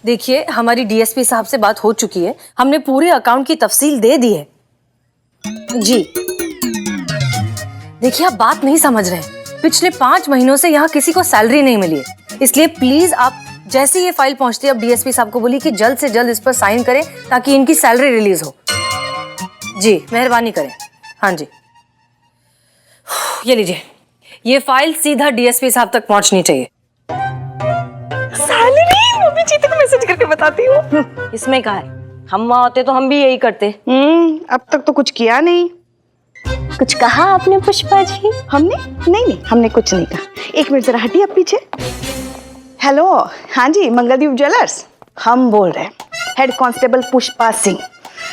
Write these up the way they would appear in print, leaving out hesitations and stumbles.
देखिए, हमारी डीएसपी साहब से बात हो चुकी है, हमने पूरे अकाउंट की तफसील दे दी है। जी देखिए, आप बात नहीं समझ रहे हैं। पिछले 5 महीनों से यहाँ किसी को सैलरी नहीं मिली है, इसलिए प्लीज आप जैसे ये फाइल पहुंचती है अब डीएसपी साहब को बोलिए कि जल्द से जल्द इस पर साइन करें ताकि इनकी सैलरी रिलीज हो। जी मेहरबानी करें। हाँ जी, ये लीजिए, ये फाइल सीधा डीएसपी साहब तक पहुंचनी चाहिए। सैलरी मैं भी जीते को मैसेज करके बताती हूँ। इसमें क्या है, हम वहां होते तो हम भी यही करते। अब तक तो कुछ किया नहीं। कुछ कहा आपने पुष्पा जी? हमने नहीं, हमने कुछ नहीं कहा। एक मिनट जरा हटिए आप पीछे। हेलो, हाँ जी, मंगलदीप ज्वेलर्स हम बोल रहे हैं, हेड कांस्टेबल पुष्पा सिंह।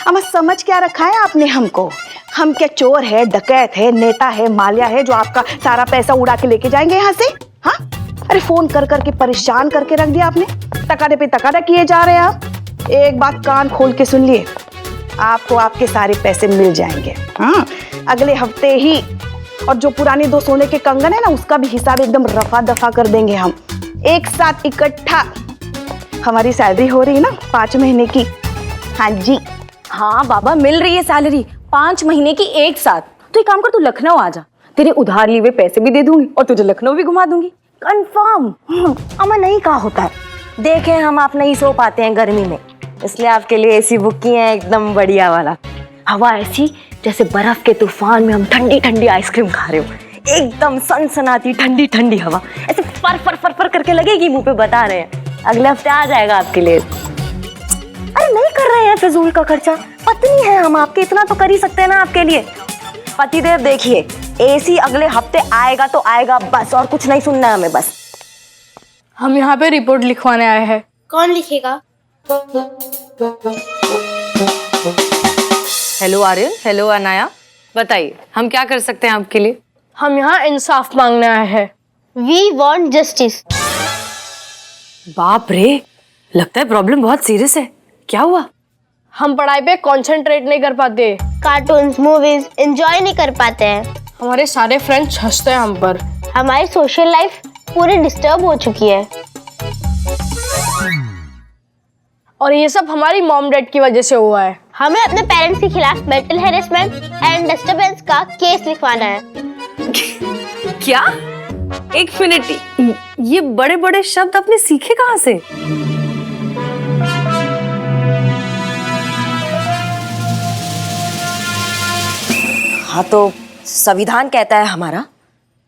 अब समझ क्या रखा है आपने हमको? हम क्या चोर है, डकैत है, नेता है, मालिया है जो आपका सारा पैसा उड़ा के लेके जाएंगे यहाँ से? हाँ, अरे फोन कर करके परेशान करके रख दिया आपने। तकादे पे तकादा किए जा रहे हैं आप। एक बात कान खोल के सुन लिए, आपको आपके सारे पैसे मिल जाएंगे। हाँ, अगले हफ्ते ही। और जो पुराने 2 सोने के कंगन है ना, उसका भी हिसाब एकदम रफा दफा कर देंगे हम, एक साथ इकट्ठा। हमारी सैलरी हो रही है ना 5 महीने की। हाँ जी। हाँ बाबा, मिल रही है सैलरी 5 महीने की एक साथ। तो एक काम कर, तू लखनऊ आ जा, तेरे उधार लिए हुए पैसे भी दे दूंगी और तुझे लखनऊ भी घुमा दूंगी। कंफर्म। अमन नहीं कहा होता है। देखें, हम आप नहीं सो पाते हैं गर्मी में, इसलिए आपके लिए एसी बुक किए हैं, एकदम बढ़िया वाला। हवा ऐसी जैसे बर्फ के तूफान में हम ठंडी ठंडी आइसक्रीम खा रहे हो, एकदम सनसनाती ठंडी ठंडी हवा ऐसे फर फर फर फर करके लगेगी मुंह पे। बता रहे हैं अगले हफ्ते आ जाएगा आपके लिए। अरे नहीं कर रहे हैं फिजूल का खर्चा, पत्नी है हम आपके, इतना तो कर ही सकते हैं ना आपके लिए। पतिदेव देखिए, एसी अगले हफ्ते आएगा तो आएगा बस, और कुछ नहीं सुनना है हमें बस। हम यहाँ पे रिपोर्ट लिखवाने आए हैं। कौन लिखेगा? हेलो आर्यन, हेलो अनाया, बताइए हम क्या कर सकते हैं आपके लिए? हम यहाँ इंसाफ मांगने आए हैं। We want justice. बाप रे, लगता है प्रॉब्लम बहुत सीरियस है। क्या हुआ? हम पढ़ाई पे कंसंट्रेट नहीं कर पाते, कार्टून्स मूवीज एंजॉय नहीं कर पाते हैं, हमारे सारे फ्रेंड्स हंसते हैं हम पर, हमारी सोशल लाइफ पूरी डिस्टर्ब हो चुकी है। और ये सब हमारी मॉम डैड की वजह से हुआ है। हमें अपने पेरेंट्स के खिलाफ मेंटल हैरेसमेंट एंड डिस्टर्बेंस का केस लिखवाना है। क्या? एक मिनट, ये बड़े बड़े शब्द आपने सीखे कहाँ से? हाँ तो संविधान कहता है हमारा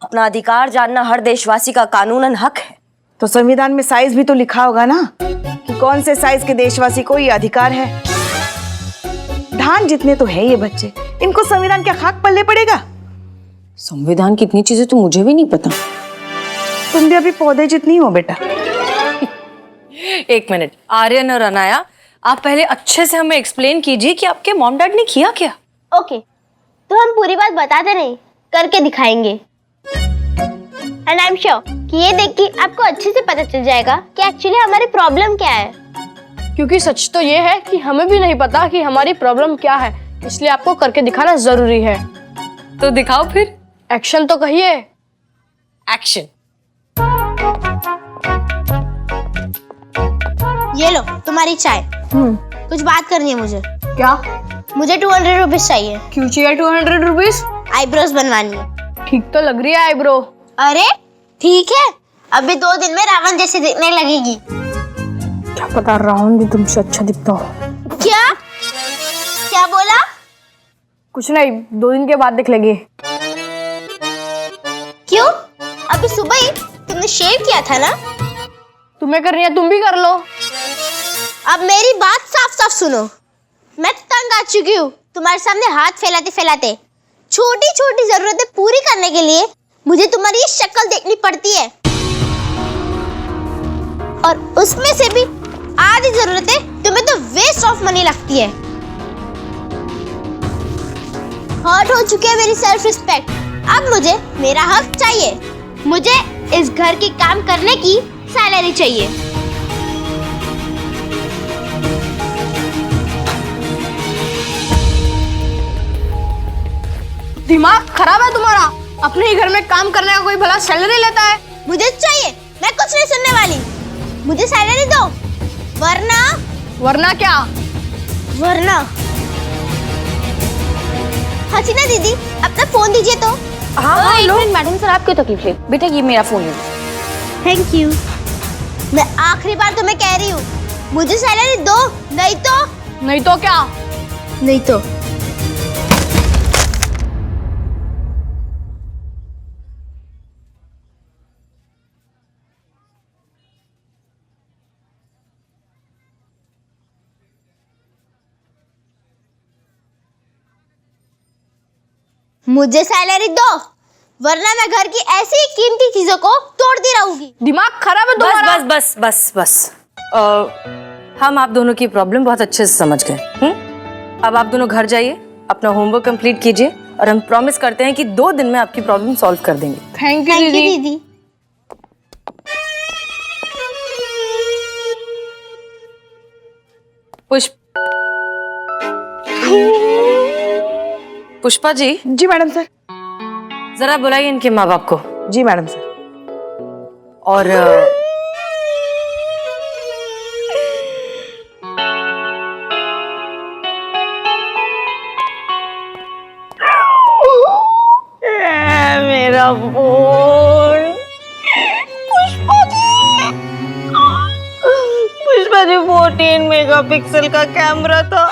अपना अधिकार जानना हर देशवासी का कानूनन हक है। तो संविधान में साइज भी तो लिखा होगा ना कि कौन से साइज के देशवासी को ये अधिकार है। धान जितने तो है ये बच्चे, इनको संविधान क्या खाक पल्ले पड़ेगा? संविधान की इतनी चीजें तो मुझे भी नहीं पता। तुम भी अभी पौधे जितनी हो बेटा। एक मिनट, आर्यन और अनाया, आप पहले अच्छे से हमें एक्सप्लेन कीजिए कि आपके मॉम डैड ने किया क्या? ओके, तो हम पूरी बात बताते नहीं, करके दिखाएंगे। एंड आई एम श्योर कि ये देख के आपको अच्छे से पता चल जाएगा कि एक्चुअली हमारी प्रॉब्लम क्या है। क्योंकि सच तो ये है कि हमें भी नहीं पता कि हमारी प्रॉब्लम क्या है, इसलिए आपको करके दिखाना जरूरी है। तो दिखाओ फिर। एक्शन तो कहिए। एक्शन। ये लो तुम्हारी चाय। कुछ बात करनी है मुझे। क्या? मुझे 200 रुपीज चाहिए। क्यों चाहिए 200 रुपीज? आईब्रोज बनवानी है। ठीक तो लग रही है आईब्रो। अरे ठीक है, अभी 2 दिन में रावण जैसे दिखने लगेगी। क्या पता रावण भी तुमसे अच्छा दिखता हो। क्या क्या बोला? कुछ नहीं, 2 दिन के बाद दिख लेगी। क्यों? अभी सुबह ही तुमने शेव किया था ना। तुम्हें करनी है तुम भी कर लो। अब मेरी बात साफ साफ सुनो, मैं तंग आ चुकी हूँ तुम्हारे सामने हाथ फैलाते फैलाते। छोटी छोटी जरूरतें पूरी करने के लिए मुझे तुम्हारी ये शक्ल देखनी पड़ती है, और उसमें से भी आधी जरूरतें तुम्हें तो वेस्ट ऑफ मनी लगती है। हर्ट हो चुकी है मेरी सेल्फ रिस्पेक्ट। अब मुझे मेरा हक चाहिए। मुझे इस घर के काम करने की सैलरी चाहिए। दिमाग खराब है तुम्हारा? अपने ही घर में काम करने का कोई भला सैलरी लेता है? मुझे चाहिए, मैं कुछ नहीं सुनने वाली। मुझे सैलरी दो। वरना वरना क्या? वरना हसीना दीदी अपना फोन दीजिए तो। हाँ एक मिनट मैडम सर, आप क्यों तकलीफ ले? बेटा ये मेरा फोन है। Thank you. मैं आखिरी बार तुम्हें कह रही हूँ, मुझे सैलरी दो, नहीं तो क्या? नहीं तो मुझे सैलरी दो, वरना मैं घर की ऐसी कीमती चीजों को तोड़ती रहूंगी। दिमाग खराब है तुम्हारा। बस हम आप दोनों की प्रॉब्लम बहुत अच्छे से समझ गए। अब आप दोनों घर जाइए, अपना होमवर्क कंप्लीट कीजिए और हम प्रॉमिस करते हैं कि 2 दिन में आपकी प्रॉब्लम सॉल्व कर देंगे। थैंक यू दीदी। पुष्पा जी, जी मैडम सर। जरा बुलाइए इनके माँ बाप को। जी मैडम सर। और मेरा फोन। पुष्पा जी 14 मेगापिक्सल का कैमरा था,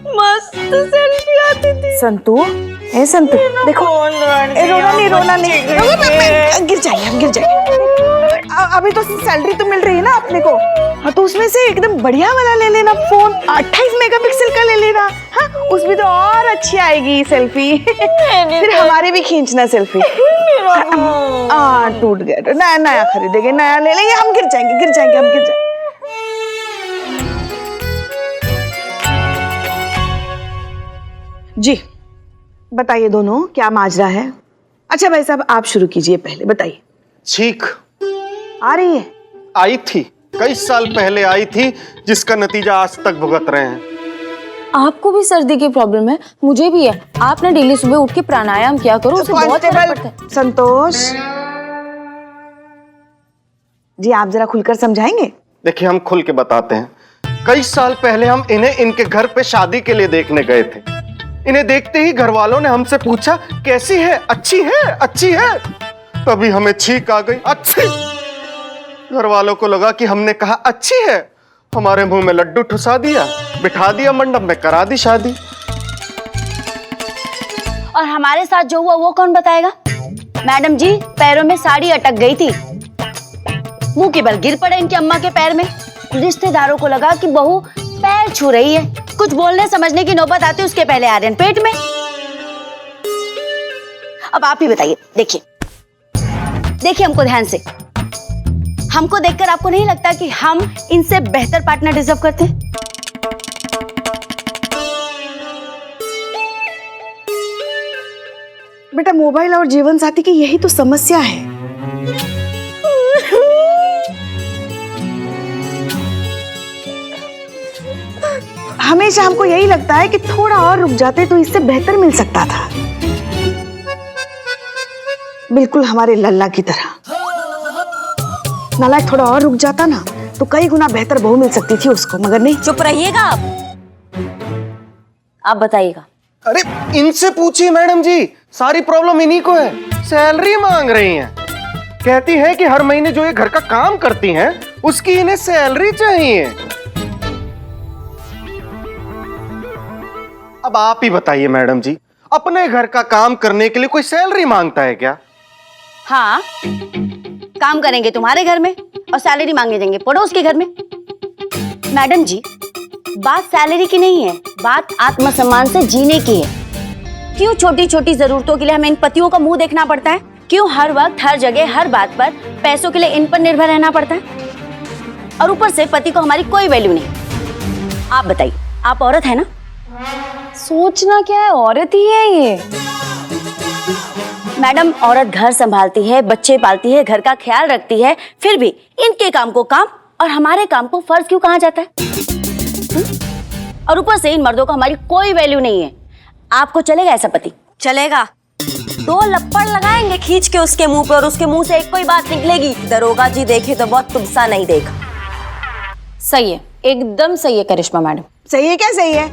मस्त सेल्फी आती थी। संतू, ए संतू, देखो रोना नहीं गिर जाइए, हम गिर जाइए। अभी तो सैलरी तो मिल रही है ना अपने को, हाँ तो उसमें से एकदम बढ़िया वाला ले लेना फोन, 28 मेगापिक्सल का ले लेना। हाँ उसमें तो और अच्छी आएगी सेल्फी। फिर हमारी भी खींचना सेल्फी। टूट गया, नया खरीदेंगे, नया ले लेंगे, हम गिर जाएंगे, हम गिर जाएंगे। जी बताइए दोनों, क्या माजरा है? अच्छा भाई साहब आप शुरू कीजिए, पहले बताइए। छींक आ रही है? आई थी, कई साल पहले आई थी, जिसका नतीजा आज तक भुगत रहे हैं। आपको भी सर्दी की प्रॉब्लम है? मुझे भी है। आप ना डेली सुबह उठ के प्राणायाम किया करो, उससे बहुत फर्क पड़ता है। संतोष जी आप जरा खुलकर समझाएंगे? देखिए हम खुल के बताते हैं। कई साल पहले हम इन्हें इनके घर पे शादी के लिए देखने गए थे। इन्हें देखते ही घर वालों ने हमसे पूछा कैसी है, अच्छी है, अच्छी है। तभी हमें छींक आ गई, अच्छी। घर वालों को लगा कि हमने कहा अच्छी है, हमारे मुंह में लड्डू ठुसा दिया, बिठा दिया मंडप में, करा दी शादी। और हमारे साथ जो हुआ वो कौन बताएगा? मैडम जी पैरों में साड़ी अटक गई थी, मुंह के बल गिर पड़े इनकी अम्मा के पैर में। रिश्तेदारों को लगा कि बहू पैर छू रही है, कुछ बोलने समझने की नौबत आती उसके पहले आर्यन पेट में। अब आप ही बताइए, देखिए हमको ध्यान से। हमको देखकर आपको नहीं लगता कि हम इनसे बेहतर पार्टनर डिजर्व करते हैं? बेटा मोबाइल और जीवन साथी की यही तो समस्या है। हमेशा हमको यही लगता है कि थोड़ा और रुक जाते तो इससे बेहतर मिल सकता था, बिल्कुल हमारे लल्ला की तरह। नालायक थोड़ा और रुक जाता ना तो कई गुना बेहतर बहू मिल सकती थी उसको, मगर नहीं। चुप रहिएगा आप बताइएगा। अरे इनसे पूछिए मैडम जी, सारी प्रॉब्लम इन्हीं को है। सैलरी मांग रही हैं, कहती है कि हर महीने जो ये घर का काम करती हैं उसकी इन्हें सैलरी चाहिए। अब आप ही बताइए मैडम जी, अपने घर का काम करने के लिए कोई सैलरी मांगता है क्या? हाँ, काम करेंगे तुम्हारे घर में और सैलरी मांगे जाएंगे पड़ोस के घर में। मैडम जी बात सैलरी की नहीं है, बात आत्मसम्मान से जीने की है। क्यों छोटी छोटी जरूरतों के लिए हमें इन पतियों का मुंह देखना पड़ता है? क्यों हर वक्त हर जगह हर बात पर पैसों के लिए इन पर निर्भर रहना पड़ता है? और ऊपर से पति को हमारी कोई वैल्यू नहीं। आप बताइए, आप औरत है ना? सोचना क्या है, औरत ही है ये। मैडम औरत घर संभालती है, बच्चे पालती है, घर का ख्याल रखती है, फिर भी इनके काम को काम और हमारे काम को फर्ज क्यों कहा जाता है? और ऊपर से इन मर्दों को हमारी कोई वैल्यू नहीं है। आपको चलेगा ऐसा पति? चलेगा? 2 लप्पड़ लगाएंगे खींच के उसके मुंह पे और उसके मुंह से एक कोई बात निकलेगी, दरोगा जी देखे तो बहुत तुमसा नहीं देखा। सही है, एकदम सही है करिश्मा मैडम। सही है क्या सही है?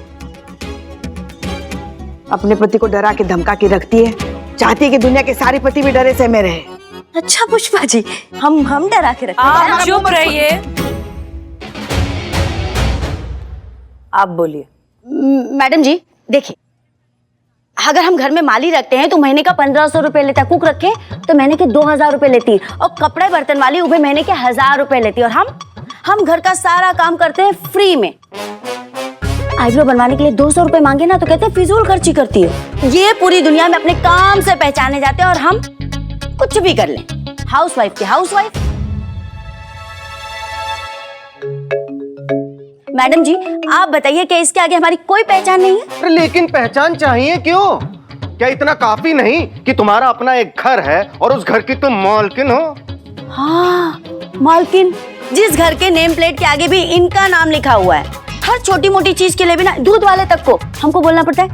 अपने पति को डरा के धमका के रखती है, चाहती है कि दुनिया के सारे पति भी डरे से में रहे। अच्छा पुष्पा जी, हम डरा के रखते हैं। आप चुप रहिए, आप बोलिए। मैडम जी देखिए, अगर हम घर में माली रखते हैं तो महीने का 1500 रुपए लेता है, कुक रखे तो महीने के 2000 रुपए लेती है, और कपड़े बर्तन वाली उभे महीने के 1000 रुपए लेती है, और हम घर का सारा काम करते हैं फ्री में। आईब्रो बनवाने के लिए 200 रुपए मांगे ना तो कहते हैं फिजूल खर्ची करती है। ये पूरी दुनिया में अपने काम से पहचाने जाते हैं और हम कुछ भी कर लें, हाउसवाइफ की हाउसवाइफ। मैडम जी आप बताइए कि इसके आगे हमारी कोई पहचान नहीं है? अरे लेकिन पहचान चाहिए क्यों? क्या इतना काफी नहीं कि तुम्हारा अपना एक घर है और उस घर की तुम मालकिन हो? हाँ मालकिन, जिस घर के नेम प्लेट के आगे भी इनका नाम लिखा हुआ है। हर छोटी मोटी चीज के लिए भी ना, दूध वाले तक को हमको बोलना पड़ता है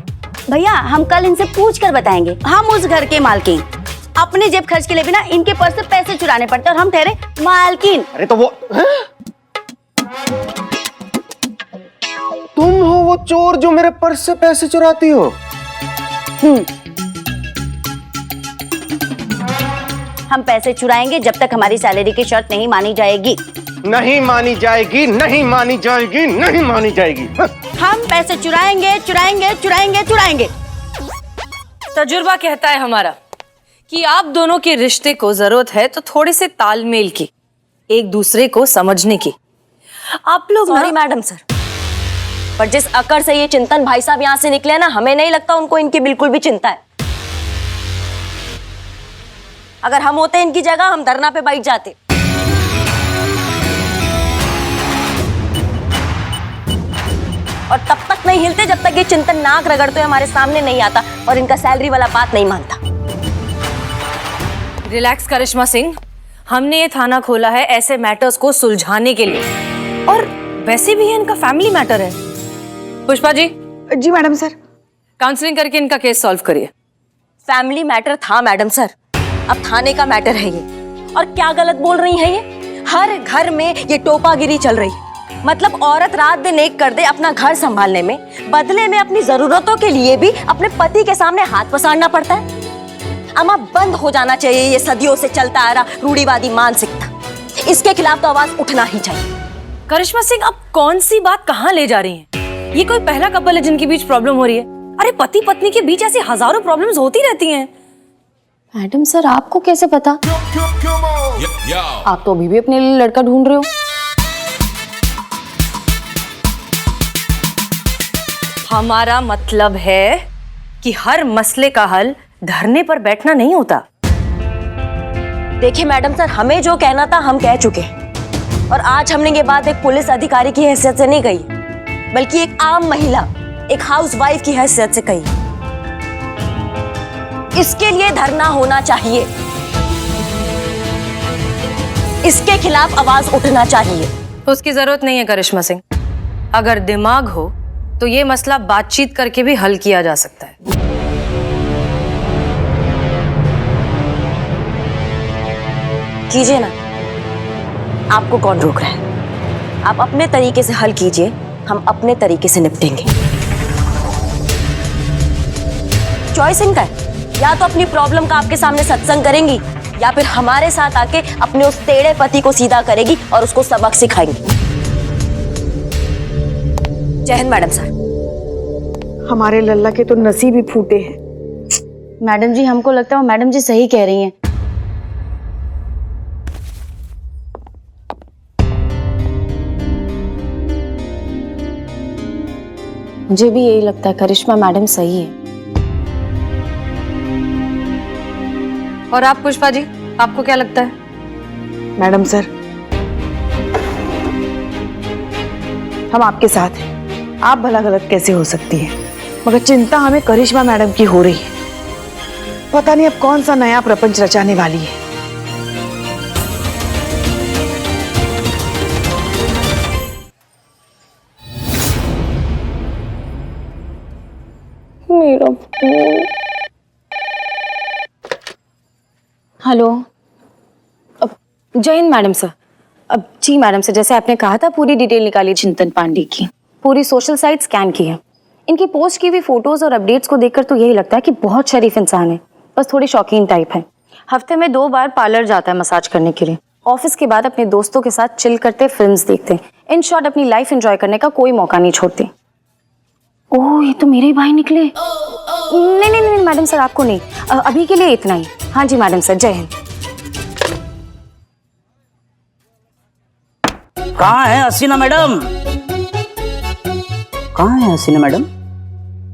भैया हम कल इनसे पूछ कर बताएंगे, हम उस घर के मालकिन। अपने जेब खर्च के लिए भी ना इनके पर्स से पैसे चुराने पड़ते हैं और हम ठहरे मालकिन। अरे तो वो तुम हो वो चोर जो मेरे पर्स से पैसे चुराती हो? हम पैसे चुराएंगे जब तक हमारी सैलरी की शर्त नहीं मानी जाएगी। नहीं मानी जाएगी, नहीं मानी जाएगी, नहीं मानी जाएगी। हम पैसे चुराएंगे चुराएंगे चुराएंगे चुराएंगे। तजुर्बा कहता है हमारा कि आप दोनों के रिश्ते को जरूरत है तो थोड़े से तालमेल की, एक दूसरे को समझने की। आप लोग सॉरी मैडम सर, पर जिस अकड़ से ये चिंतन भाई साहब यहाँ से निकले ना, हमें नहीं लगता उनको इनकी बिल्कुल भी चिंता है। अगर हम होते इनकी जगह हम धरना पे बैठ जाते। और तब तक नहीं हिलते जब तक ये चिंतन नाक रगड़ते हमारे सामने नहीं आता और इनका सैलरी वाला बात नहीं मानता। रिलैक्स करिश्मा सिंह, हमने ये थाना खोला है ऐसे मैटर्स को सुलझाने के लिए, और वैसे भी ये इनका फैमिली मैटर है। पुष्पा जी। जी मैडम सर। काउंसलिंग करके इनका केस सॉल्व करिए। फैमिली मैटर था मैडम सर, अब थाने का मैटर है ये। और क्या गलत बोल रही है ये? हर घर में ये टोपागिरी चल रही है। मतलब औरत रात दिन एक कर दे अपना घर संभालने में, बदले में अपनी जरूरतों के लिए भी अपने पति के सामने हाथ पसारना पड़ता है। अम्मा बंद हो जाना चाहिए ये सदियों से चलता आ रहा रूढ़िवादी मानसिकता। इसके खिलाफ तो आवाज उठना ही चाहिए। करिश्मा सिंह, आप कौन सी बात कहाँ ले जा रही हैं? ये कोई पहला कपल है जिनके बीच प्रॉब्लम हो रही है? अरे पति पत्नी के बीच ऐसी हजारों प्रॉब्लम्स होती रहती हैं। मैडम सर आपको कैसे पता? आप तो अभी भी अपने लिए लड़का ढूंढ रहे हो। हमारा मतलब है कि हर मसले का हल धरने पर बैठना नहीं होता। देखिए मैडम सर, हमें जो कहना था हम कह चुके हैं, और आज हमने ये बात एक पुलिस अधिकारी की हैसियत से नहीं कही, बल्कि एक आम महिला, एक हाउसवाइफ की हैसियत से कही। इसके लिए धरना होना चाहिए, इसके खिलाफ आवाज उठना चाहिए। उसकी जरूरत नहीं है करिश्मा सिंह। अगर दिमाग हो तो ये मसला बातचीत करके भी हल किया जा सकता है। कीजिए ना, आपको कौन रोक रहा है? आप अपने तरीके से हल कीजिए, हम अपने तरीके से निपटेंगे। चॉइस इनका है, या तो अपनी प्रॉब्लम का आपके सामने सत्संग करेंगी, या फिर हमारे साथ आके अपने उस टेढ़े पति को सीधा करेगी और उसको सबक सिखाएंगी। जय हिंद मैडम सर। हमारे लल्ला के तो नसीब ही फूटे हैं। मैडम जी हमको लगता है मैडम जी सही कह रही हैं। मुझे भी यही लगता है, करिश्मा मैडम सही है। और आप पुष्पा जी, आपको क्या लगता है? मैडम सर, हम आपके साथ हैं। आप भला गलत कैसे हो सकती है, मगर चिंता हमें करिश्मा मैडम की हो रही है। पता नहीं अब कौन सा नया प्रपंच रचाने वाली है। मेरा हेलो, जय हिंद मैडम सर। अब जी मैडम से जैसे आपने कहा था पूरी डिटेल निकाली चिंतन पांडे की, पूरी सोशल साइट स्कैन की है। इनकी पोस्ट की हुई फोटोज और अपडेट्स को देखकर तो यही लगता है कि बहुत शरीफ इंसान है, बस थोड़ी शौकीन टाइप है। हफ्ते में 2 बार पार्लर जाता है मसाज करने के लिए। ऑफिस के बाद अपने दोस्तों के साथ चिल करते, फिल्म्स देखते, इन शॉर्ट अपनी लाइफ एंजॉय करने का कोई मौका नहीं छोड़ते। ओह ये तो मेरे ही भाई निकले। नहीं नहीं नहीं मैडम सर आपको नहीं, अभी के लिए इतना ही। हाँ जी मैडम सर, जय हिंद। कहाँ है हसीना मैडम? कहाँ है हसीना मैडम?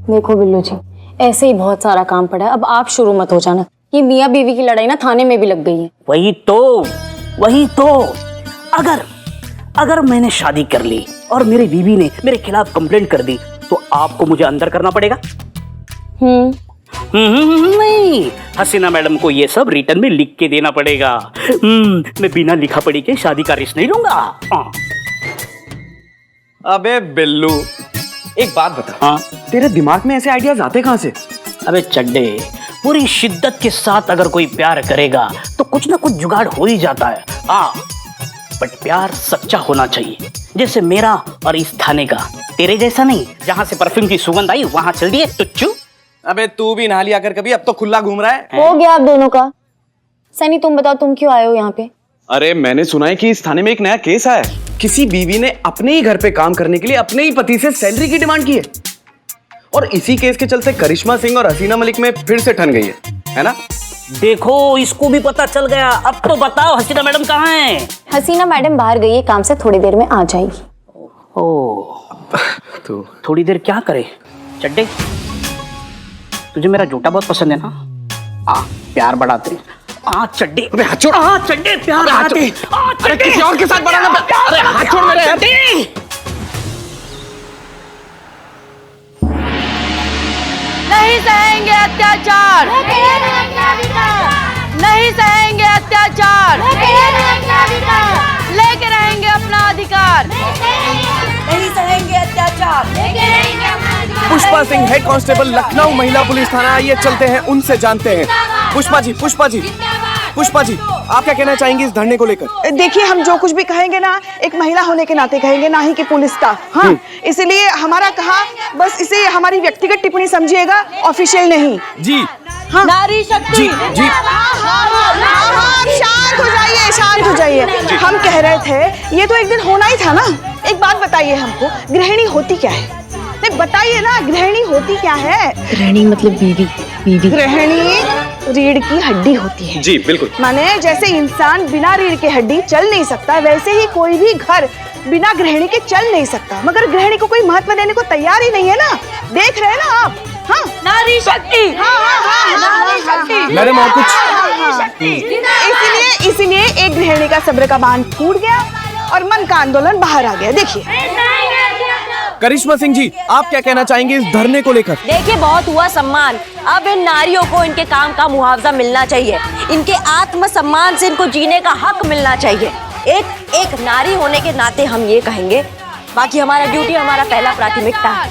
देखो बिल्लू जी, ऐसे ही बहुत सारा काम पड़ा है, अब आप शुरू मत हो जाना। ये मियाँ बीवी की लड़ाई ना थाने में भी लग गई है। वही तो अगर मैंने शादी कर ली और मेरी बीवी ने मेरे खिलाफ कंप्लेंट कर दी तो आपको मुझे अंदर करना पड़ेगा? नहीं, हसीना मैडम को ये सब रिटर्न में लिख के देना पड़ेगा। मैं बिना लिखा पढ़ी के शादी का रिश्ता नहीं लूंगा। हाँ। अबे बिल्लू, एक बात बता। हाँ? तेरे दिमाग में ऐसे आइडियाज आते कहाँ से? अबे चड्डे, पूरी शिद्दत के साथ अगर कोई प्यार करेगा तो कुछ ना कुछ जुगाड़ हो ही जाता है। हाँ, बट प्यार सच्चा होना चाहिए, जैसे मेरा और इस थाने का। तेरे जैसा नहीं, जहाँ से परफ्यूम की सुगंध आई वहां चल दिए टुच्चू। अबे तू भी नहा लिया कर कभी, अब तो खुला घूम रहा है। हो गया आप दोनों का। सनी तुम बताओ, तुम क्यों आए हो यहाँ पे? अरे मैंने सुना है कि इस थाने में एक नया केस आया है। किसी बीवी ने अपने ही घर पे काम करने के लिए अपने ही पति से सैलरी की डिमांड की है, और इसी केस के चलते करिश्मा सिंह और हसीना मलिक में फिर से ठन गई है ना? देखो इसको भी पता चल गया। अब तो बताओ हसीना मैडम कहाँ है? हसीना मैडम बाहर गई है काम से, थोड़ी देर में आ जाएगी। ओ तो थोड़ी देर क्या करे? चड्डे, तुझे मेरा जूता बहुत पसंद है ना? प्यार बढ़ाते। चड्डे, अबे हाथ छोड़। चड्डे प्यार बढ़ाते। अरे किसी और के साथ बढ़ाना। अरे हाथ छोड़ मेरे। नहीं सहेंगे अत्याचार, नहीं सहेंगे अत्याचार, लेके रहेंगे अपना अधिकार, नहीं सहेंगे अत्याचार। पुष्पा सिंह, हेड कांस्टेबल, लखनऊ महिला पुलिस थाना। आइए चलते हैं, उनसे जानते हैं। पुष्पा जी, आप क्या कहना चाहेंगे इस धरने को लेकर? देखिए, हम जो कुछ भी कहेंगे ना, एक महिला होने के नाते कहेंगे, ना ही कि पुलिस का। हाँ, इसलिए हमारा कहा, बस इसे हमारी व्यक्तिगत टिप्पणी समझिएगा, ऑफिशियल नहीं। जी हाँ, नारी शक्ति। जी आप शांत हो जाइए। हम कह रहे थे ये तो एक दिन होना ही था ना। एक बात बताइए हमको, गृहिणी होती क्या है? नहीं बताइए ना, गृहिणी होती क्या है? गृहिणी मतलब बीवी। गृहिणी रीढ़ की हड्डी होती है। जी बिल्कुल। माने जैसे इंसान बिना रीढ़ की हड्डी चल नहीं सकता, वैसे ही कोई भी घर बिना गृहिणी के चल नहीं सकता। मगर गृहिणी को कोई महत्व देने को तैयार ही नहीं है ना। देख रहे हैं ना आप? हाँ, नारी शक्ति। नारी शक्ति। मैडम और कुछ? इसीलिए एक गृहिणी का सब्र का बांध टूट गया और मन का आंदोलन बाहर आ गया। देखिए करिश्मा सिंह जी, आप क्या कहना चाहेंगे इस धरने को लेकर? देखिए, बहुत हुआ सम्मान। अब इन नारियों को इनके काम का मुआवजा मिलना चाहिए। इनके आत्मसम्मान से इनको जीने का हक मिलना चाहिए। एक नारी होने के नाते हम ये कहेंगे, बाकी हमारा ड्यूटी, हमारा पहला प्राथमिकता है।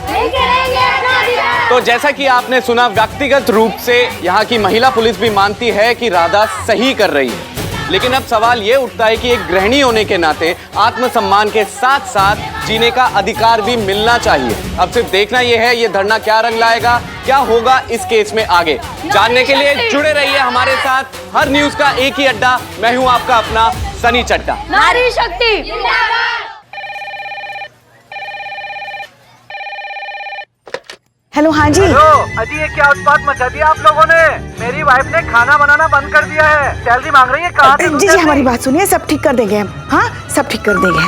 तो जैसा कि आपने सुना, व्यक्तिगत रूप से यहाँ की महिला पुलिस भी मानती है कि राधा सही कर रही है, लेकिन अब सवाल ये उठता है कि एक गृहिणी होने के नाते आत्मसम्मान के साथ साथ जीने का अधिकार भी मिलना चाहिए। अब सिर्फ देखना यह है ये धरना क्या रंग लाएगा, क्या होगा इस केस में आगे। जानने के लिए जुड़े रहिए हमारे साथ। हर न्यूज का एक ही अड्डा। मैं हूं आपका अपना सनी चड्डा। नारी शक्ति। हेलो, हाँ जी। अजी, ये क्या उत्पात मचा दिया आप लोगों ने? मेरी वाइफ ने खाना बनाना बंद कर दिया है, सैलरी मांग रही है। कहाँ से? जी हमारी बात सुनिए, सब ठीक कर देंगे हम। हाँ, सब ठीक कर देंगे।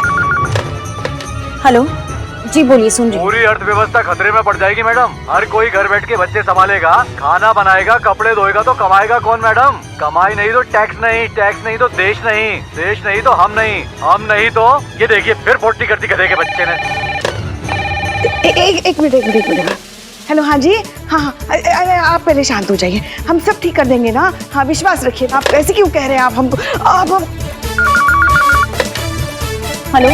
हेलो जी, बोलिए, सुन रही हूँ। पूरी अर्थव्यवस्था खतरे में पड़ जाएगी मैडम। हर कोई घर बैठ के बच्चे संभालेगा, खाना बनाएगा, कपड़े धोएगा, तो कमाएगा कौन मैडम? कमाई नहीं तो टैक्स नहीं, टैक्स नहीं तो देश नहीं, देश नहीं तो हम नहीं, हम नहीं तो ये देखिए फिर पोटी करती गधे के बच्चे ने। एक मिनट। हेलो, हाँ जी। हाँ, आप पहले शांत हो जाइए, हम सब ठीक कर देंगे ना। हाँ, विश्वास रखिए। आप ऐसे क्यों कह रहे हैं? आप हमको हेलो,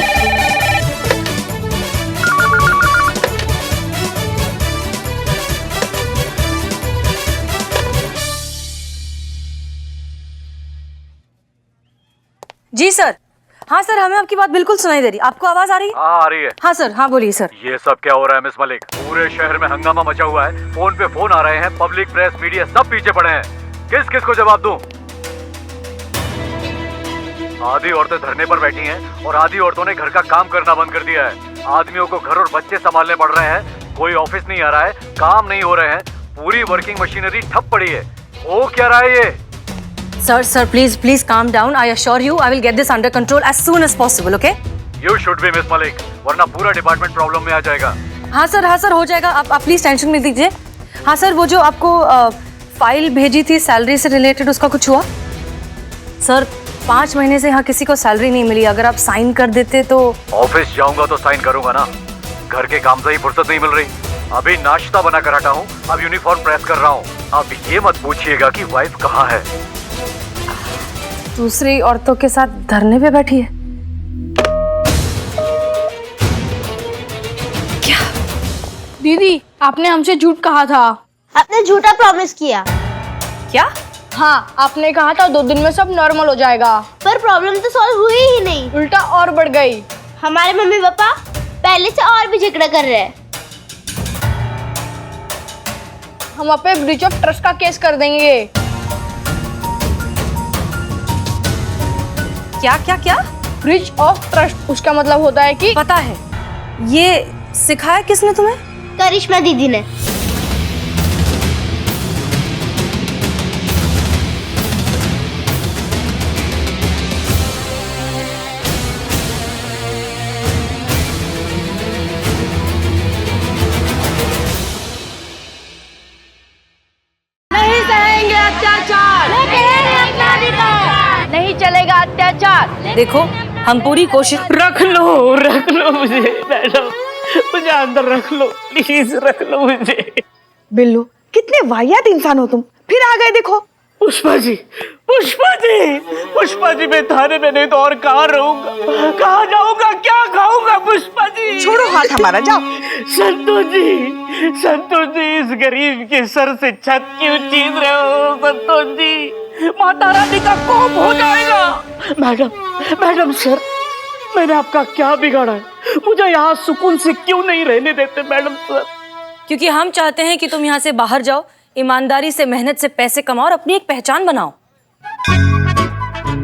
जी सर, हाँ सर, हमें आपकी बात बिल्कुल सुनाई दे रही। आपको आवाज आ रही है? हाँ आ रही है। हाँ सर, हाँ बोलिए सर। ये सब क्या हो रहा है मिस मलिक? पूरे शहर में हंगामा मचा हुआ है, फोन पे फोन आ रहे हैं, पब्लिक प्रेस मीडिया सब पीछे पड़े हैं। किस किस को जवाब दूं? आधी औरतें धरने पर बैठी हैं और आधी औरतों ने घर का काम करना बंद कर दिया है। आदमियों को घर और बच्चे संभालने पड़ रहे हैं, कोई ऑफिस नहीं आ रहा है, काम नहीं हो रहे हैं, पूरी वर्किंग मशीनरी ठप पड़ी है। हो क्या रहा है ये? Sir, please calm down. I assure you, I will get this under control as soon as possible, okay? You should be miss Malik, वरना पूरा डिपार्टमेंट प्रॉब्लम में आ जाएगा। हाँ सर, हो जाएगा। आप प्लीज टेंशन मत लीजिए। हाँ सर, वो जो आपको फाइल भेजी थी सैलरी से रिलेटेड, उसका कुछ हुआ? सर, 5 महीने से यहाँ किसी को सैलरी नहीं मिली। अगर आप साइन कर देते तो। ऑफिस जाऊंगा तो साइन करूंगा ना, घर के काम से ही फुर्सत नहीं मिल रही। अभी नाश्ता बना कर हटा हूँ, अब यूनिफॉर्म प्रेस कर रहा हूँ। अब ये मत पूछिएगा कि वाइफ कहाँ है। दूसरी औरतों के साथ धरने पे बैठी है। दीदी, आपने हमसे झूठ कहा था। आपने झूठा प्रॉमिस किया। क्या? हाँ, आपने कहा था 2 दिन में सब नॉर्मल हो जाएगा, पर प्रॉब्लम तो सॉल्व हुई ही नहीं, उल्टा और बढ़ गई। हमारे मम्मी पापा पहले से और भी झगड़ा कर रहे हैं। हम आप पे ब्रीच ऑफ ट्रस्ट का केस कर देंगे। क्या? ब्रीच ऑफ ट्रस्ट, उसका मतलब होता है कि। पता है। ये सिखाया किसने तुम्हें? करिश्मा दीदी ने। नहीं सहेंगे अत्याचार, नहीं चलेगा अत्याचार। देखो, हम पूरी कोशिश। रख लो मुझे मैडम, मुझे अंदर रख लो प्लीज, रख लो मुझे। बिल्लू, कितने वाहियात इंसान हो तुम, फिर आ गए देखो। पुष्पा जी, मैं थाने में नहीं तो और कहाँ रहूंगा, कहाँ जाऊंगा, क्या खाऊंगा? पुष्पा जी छोड़ो हाथ हमारा, जाओ। संतोष जी, इस गरीब के सर से छत क्यों छीन रहे हो? संतोष जी, माता रानी का कोप हो जाएगा। मैडम सर, मैंने आपका क्या बिगाड़ा है? मुझे यहाँ सुकून से क्यों नहीं रहने देते मैडम सर? क्योंकि हम चाहते हैं कि तुम यहाँ से बाहर जाओ, ईमानदारी से मेहनत से पैसे कमाओ और अपनी एक पहचान बनाओ।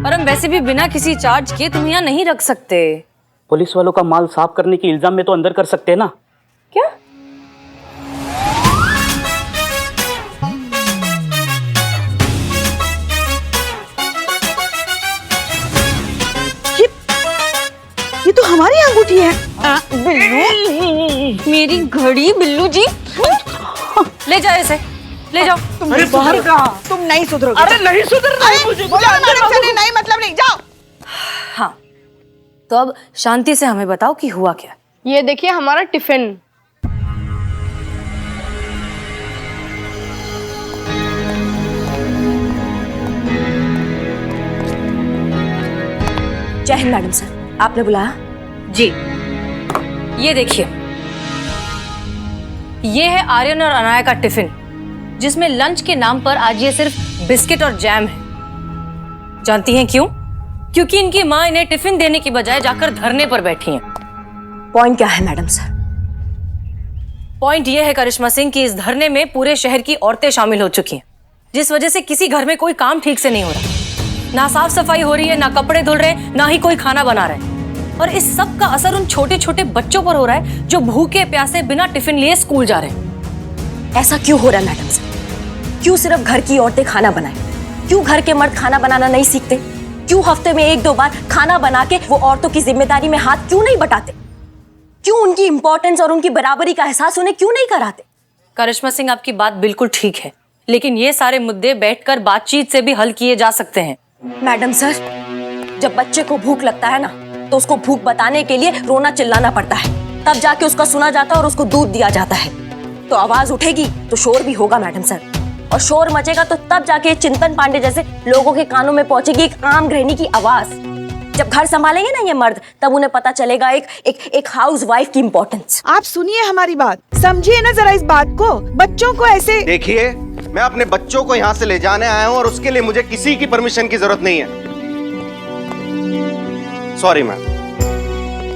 और हम वैसे भी बिना किसी चार्ज के तुम यहाँ नहीं रख सकते। पुलिस वालों का माल साफ करने के इल्जाम में तो अंदर कर सकते हैं ना? क्या? ये तो हमारी अंगूठी है। बिल्लू, मेरी घड़ी। बिल्लू जी, ले जाओ इसे, ले जाओ। अरे बाहर कहाँ? तुम नहीं सुधरोगे। अरे नहीं सुधरना है मुझे, नहीं मतलब नहीं, जाओ। हाँ, तो अब शांति से हमें बताओ कि हुआ क्या। ये देखिए हमारा टिफिन। जय हिंद मैडम सर, आपने बुलाया? जी, ये देखिए, ये है आर्यन और अनाया का टिफिन, जिसमें लंच के नाम पर आज ये सिर्फ बिस्किट और जैम है। जानती हैं क्यों? क्योंकि इनकी माँ इन्हें टिफिन देने की बजाय जाकर धरने पर बैठी हैं। पॉइंट क्या है मैडम सर? पॉइंट ये है करिश्मा सिंह कि इस धरने में पूरे शहर की औरतें शामिल हो चुकी हैं, जिस वजह से किसी घर में कोई काम ठीक से नहीं हो रहा। ना साफ सफाई हो रही है, ना कपड़े धुल रहे, ना ही कोई खाना बना रहे। और इस सब का असर उन छोटे छोटे बच्चों पर हो रहा है जो भूखे प्यासे बिना टिफिन लिए स्कूल जा रहे हैं। ऐसा क्यों हो रहा है मैडम सर? क्यों सिर्फ घर की औरतें खाना बनाएं? क्यों घर के मर्द खाना बनाना नहीं सीखते? क्यों हफ्ते में 1-2 बार खाना बना के वो औरतों की जिम्मेदारी में हाथ क्यों नहीं बटाते? क्यों उनकी इंपॉर्टेंस और उनकी बराबरी का एहसास उन्हें क्यों नहीं कराते? करिश्मा सिंह, आपकी बात बिल्कुल ठीक है, लेकिन ये सारे मुद्दे बैठकर बातचीत से भी हल किए जा सकते हैं। मैडम सर, जब बच्चे को भूख लगता है ना, तो उसको भूख बताने के लिए रोना चिल्लाना पड़ता है, तब जाके उसका सुना जाता है और उसको दूध दिया जाता है। तो आवाज उठेगी तो शोर भी होगा मैडम सर, और शोर मचेगा तो तब जाके चिंतन पांडे जैसे लोगों के कानों में पहुंचेगी एक आम गृहिणी की आवाज। जब घर संभालेंगे ना ये मर्द, तब उन्हें पता चलेगा एक हाउस वाइफ की इंपॉर्टेंस। आप सुनिए हमारी बात, समझिए ना जरा इस बात को। बच्चों को ऐसे देखिए, मैं अपने बच्चों को यहाँ से ले जाने आया हूँ और उसके लिए मुझे किसी की परमिशन की जरूरत नहीं है। सॉरी मैम,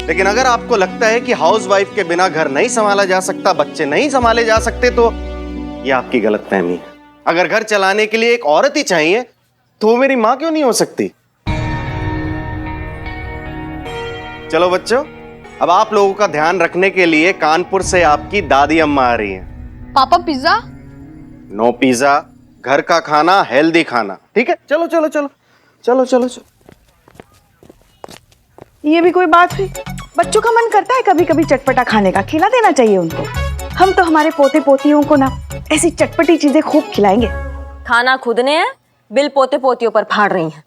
लेकिन अगर आपको लगता है कि हाउसवाइफ के बिना घर नहीं संभाला जा सकता, बच्चे नहीं संभाले जा सकते, तो ये आपकी गलतफहमी है। अगर घर चलाने के लिए एक औरत ही चाहिए तो वो मेरी मां क्यों नहीं हो सकती? चलो बच्चों, अब आप लोगों का ध्यान रखने के लिए कानपुर से आपकी दादी अम्मा आ रही हैं। पापा पिज्जा? नो पिज्जा, घर का खाना, हेल्दी खाना, ठीक है? चलो चलो चलो चलो चलो चलो। ये भी कोई बात हुई? बच्चों का मन करता है कभी कभी चटपटा खाने का, खिला देना चाहिए उनको। हम तो हमारे पोते पोतियों को ना ऐसी चटपटी चीजें खूब खिलाएंगे। खाना खुद ने है, बिल पोते पोतियों पर फाड़ रही हैं।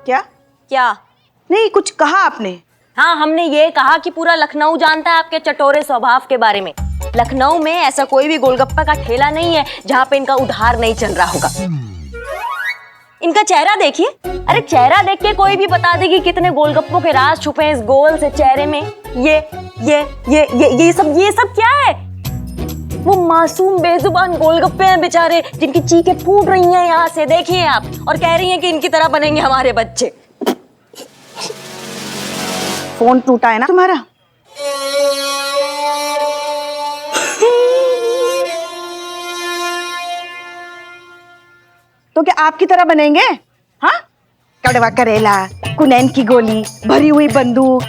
क्या? क्या? नहीं, कुछ कहा आपने? हाँ, हमने ये कहा कि पूरा लखनऊ जानता है आपके चटोरे स्वभाव के बारे में। लखनऊ में ऐसा कोई भी गोलगप्पा का ठेला नहीं है जहाँ पे इनका उधार नहीं चल रहा होगा। इनका चेहरा देखिए, अरे चेहरा देख के कोई भी बता देगी कितने गोलगप्पों के राज छुपे हैं इस गोल से चेहरे में। ये सब क्या है? वो मासूम बेजुबान गोलगप्पे हैं बेचारे, जिनकी चीखें फूट रही हैं यहाँ से, देखिए आप, और कह रही हैं कि इनकी तरह बनेंगे हमारे बच्चे। फोन टूटा है ना तुम्हारा? तो क्या आपकी तरह बनेंगे? हाँ, कड़वा करेला, कुनैन की गोली, भरी हुई बंदूक।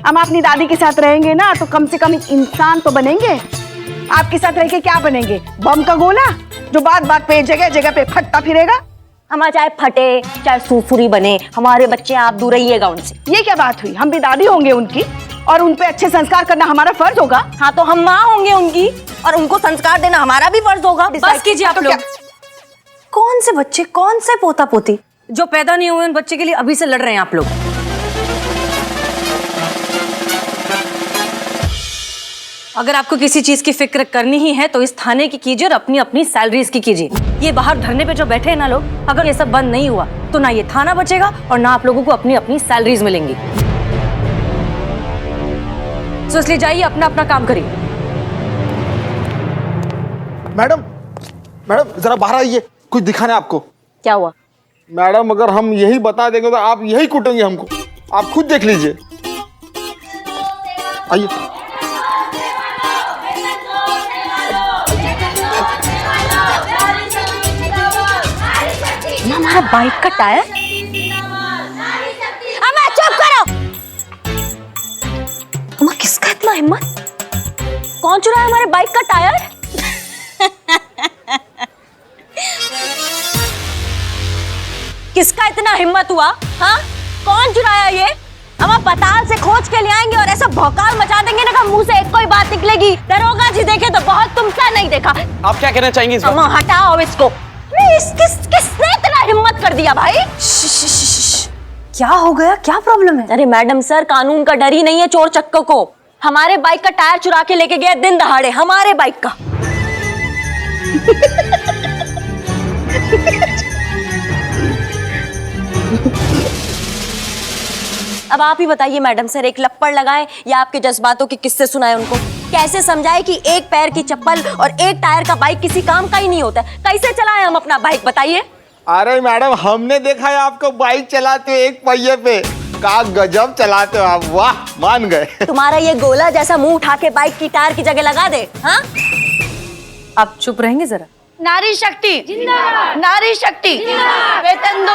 हम अपनी दादी के साथ रहेंगे ना तो कम से कम एक इंसान तो बनेंगे। आपके साथ रह के क्या बनेंगे? बम का गोला जो बात बात पे जगह जगह पे फटता फिरेगा। हमारा चाहे फटे चाहे सुरसुरी बने, हमारे बच्चे आप दूर रहिएगा उनसे। ये क्या बात हुई? हम भी दादी होंगे उनकी और उन पे अच्छे संस्कार करना हमारा फर्ज होगा। हाँ, तो हम माँ होंगे उनकी और उनको संस्कार देना हमारा भी फर्ज होगा। बस कीजिए आप लोग। कौन से बच्चे, कौन से पोता पोती जो पैदा नहीं हुए, उन बच्चे के लिए अभी से लड़ रहे हैं आप लोग? अगर आपको किसी चीज की फिक्र करनी ही है तो इस थाने की कीजिए और अपनी अपनी सैलरीज की कीजिए। ये बाहर धरने पे जो बैठे हैं ना लोग, अगर ये सब बंद नहीं हुआ तो ना ये थाना बचेगा और ना आप लोगों को अपनी अपनी सैलरीज मिलेंगी। तो इसलिए जाइए, अपना अपना काम करिए। मैडम, मैडम जरा बाहर आइए, कुछ दिखाना है आपको। क्या हुआ? मैडम, अगर हम यही बता देंगे तो आप यही कूटेंगे हमको, आप खुद देख लीजिए। आइए। हमारा बाइक का टायर? अम्मा चुप करो। अम्मा, किसका इतना हिम्मत? कौन चुराया हमारे बाइक का टायर? किसका इतना हिम्मत हुआ? हाँ, कौन चुराया ये? हम पताल से खोज के ले आएंगे और ऐसा भौकाल मचा देंगे ना कि मुंह से एक कोई बात निकलेगी। दरोगा जी देखे तो बहुत, तुमसा नहीं देखा। आप क्या कहना चाहेंगी इस बात? अम्मा हटाओ इसको। किसने इतना हिम्मत कर दिया भाई? क्या हो गया, क्या प्रॉब्लम है? अरे मैडम सर, कानून का डर ही नहीं है चोर चक्कों को। हमारे बाइक का टायर चुरा के लेके गया दिन दहाड़े, हमारे बाइक का। अब आप ही बताइए मैडम सर, एक लप्पड़ लगाए या आपके जज्बातों के किस्से सुनाए उनको? कैसे समझाए कि एक पैर की चप्पल और एक टायर का बाइक किसी काम का ही नहीं होता? कैसे चलाएं हम अपना बाइक, बताइए? अरे मैडम, हमने देखा है आपको बाइक चलाते हो एक पहिए पे। का गजब चलाते हो आप, वाह, मान गए। तुम्हारा ये गोला जैसा मुंह उठा के बाइक की टायर की जगह लगा दे। हाँ, आप चुप रहेंगे जरा? नारी शक्ति जिंदाबाद, नारी शक्ति जिंदाबाद, वेतन दो।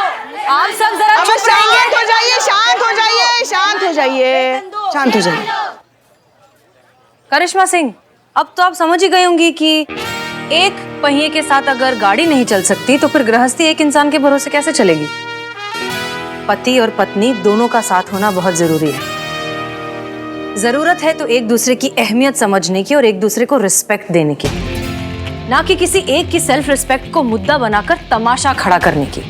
आप सब जरा चुप रहेंगे। शांत हो जाइए, शांत हो जाइए, शांत हो जाइए, शांत हो जाइए। करिश्मा सिंह, अब तो आप समझ ही गई होंगी कि एक पहिए के साथ अगर गाड़ी नहीं चल सकती तो फिर गृहस्थी एक इंसान के भरोसे कैसे चलेगी? पति और पत्नी दोनों का साथ होना बहुत जरूरी है। जरूरत है तो एक दूसरे की अहमियत समझने की और एक दूसरे को रिस्पेक्ट देने की, ना कि किसी एक की सेल्फ रिस्पेक्ट को मुद्दा बनाकर तमाशा खड़ा करने की।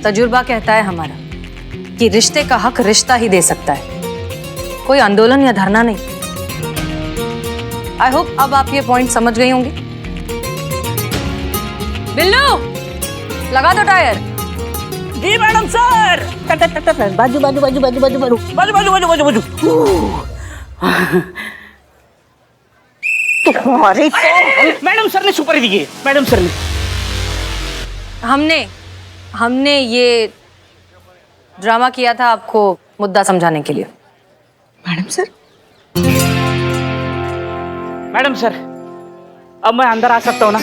तजुर्बा कहता है हमारा कि रिश्ते का हक रिश्ता ही दे सकता है, कोई आंदोलन या धरना नहीं। आई होप अब आप ये पॉइंट समझ गई होंगी। बिल्लू, लगा दो टायर। जी मैडम सर। बाजू बाजू बाजू बाजू बाजू बाजू बाजू बाजू बाजू बाजू बाजू। तुम्हारे मैडम सर ने सुपर दिए, मैडम सर ने। हमने ये ड्रामा किया था आपको मुद्दा समझाने के लिए। मैडम सर, मैडम सर, अब मैं अंदर आ सकता हूँ ना?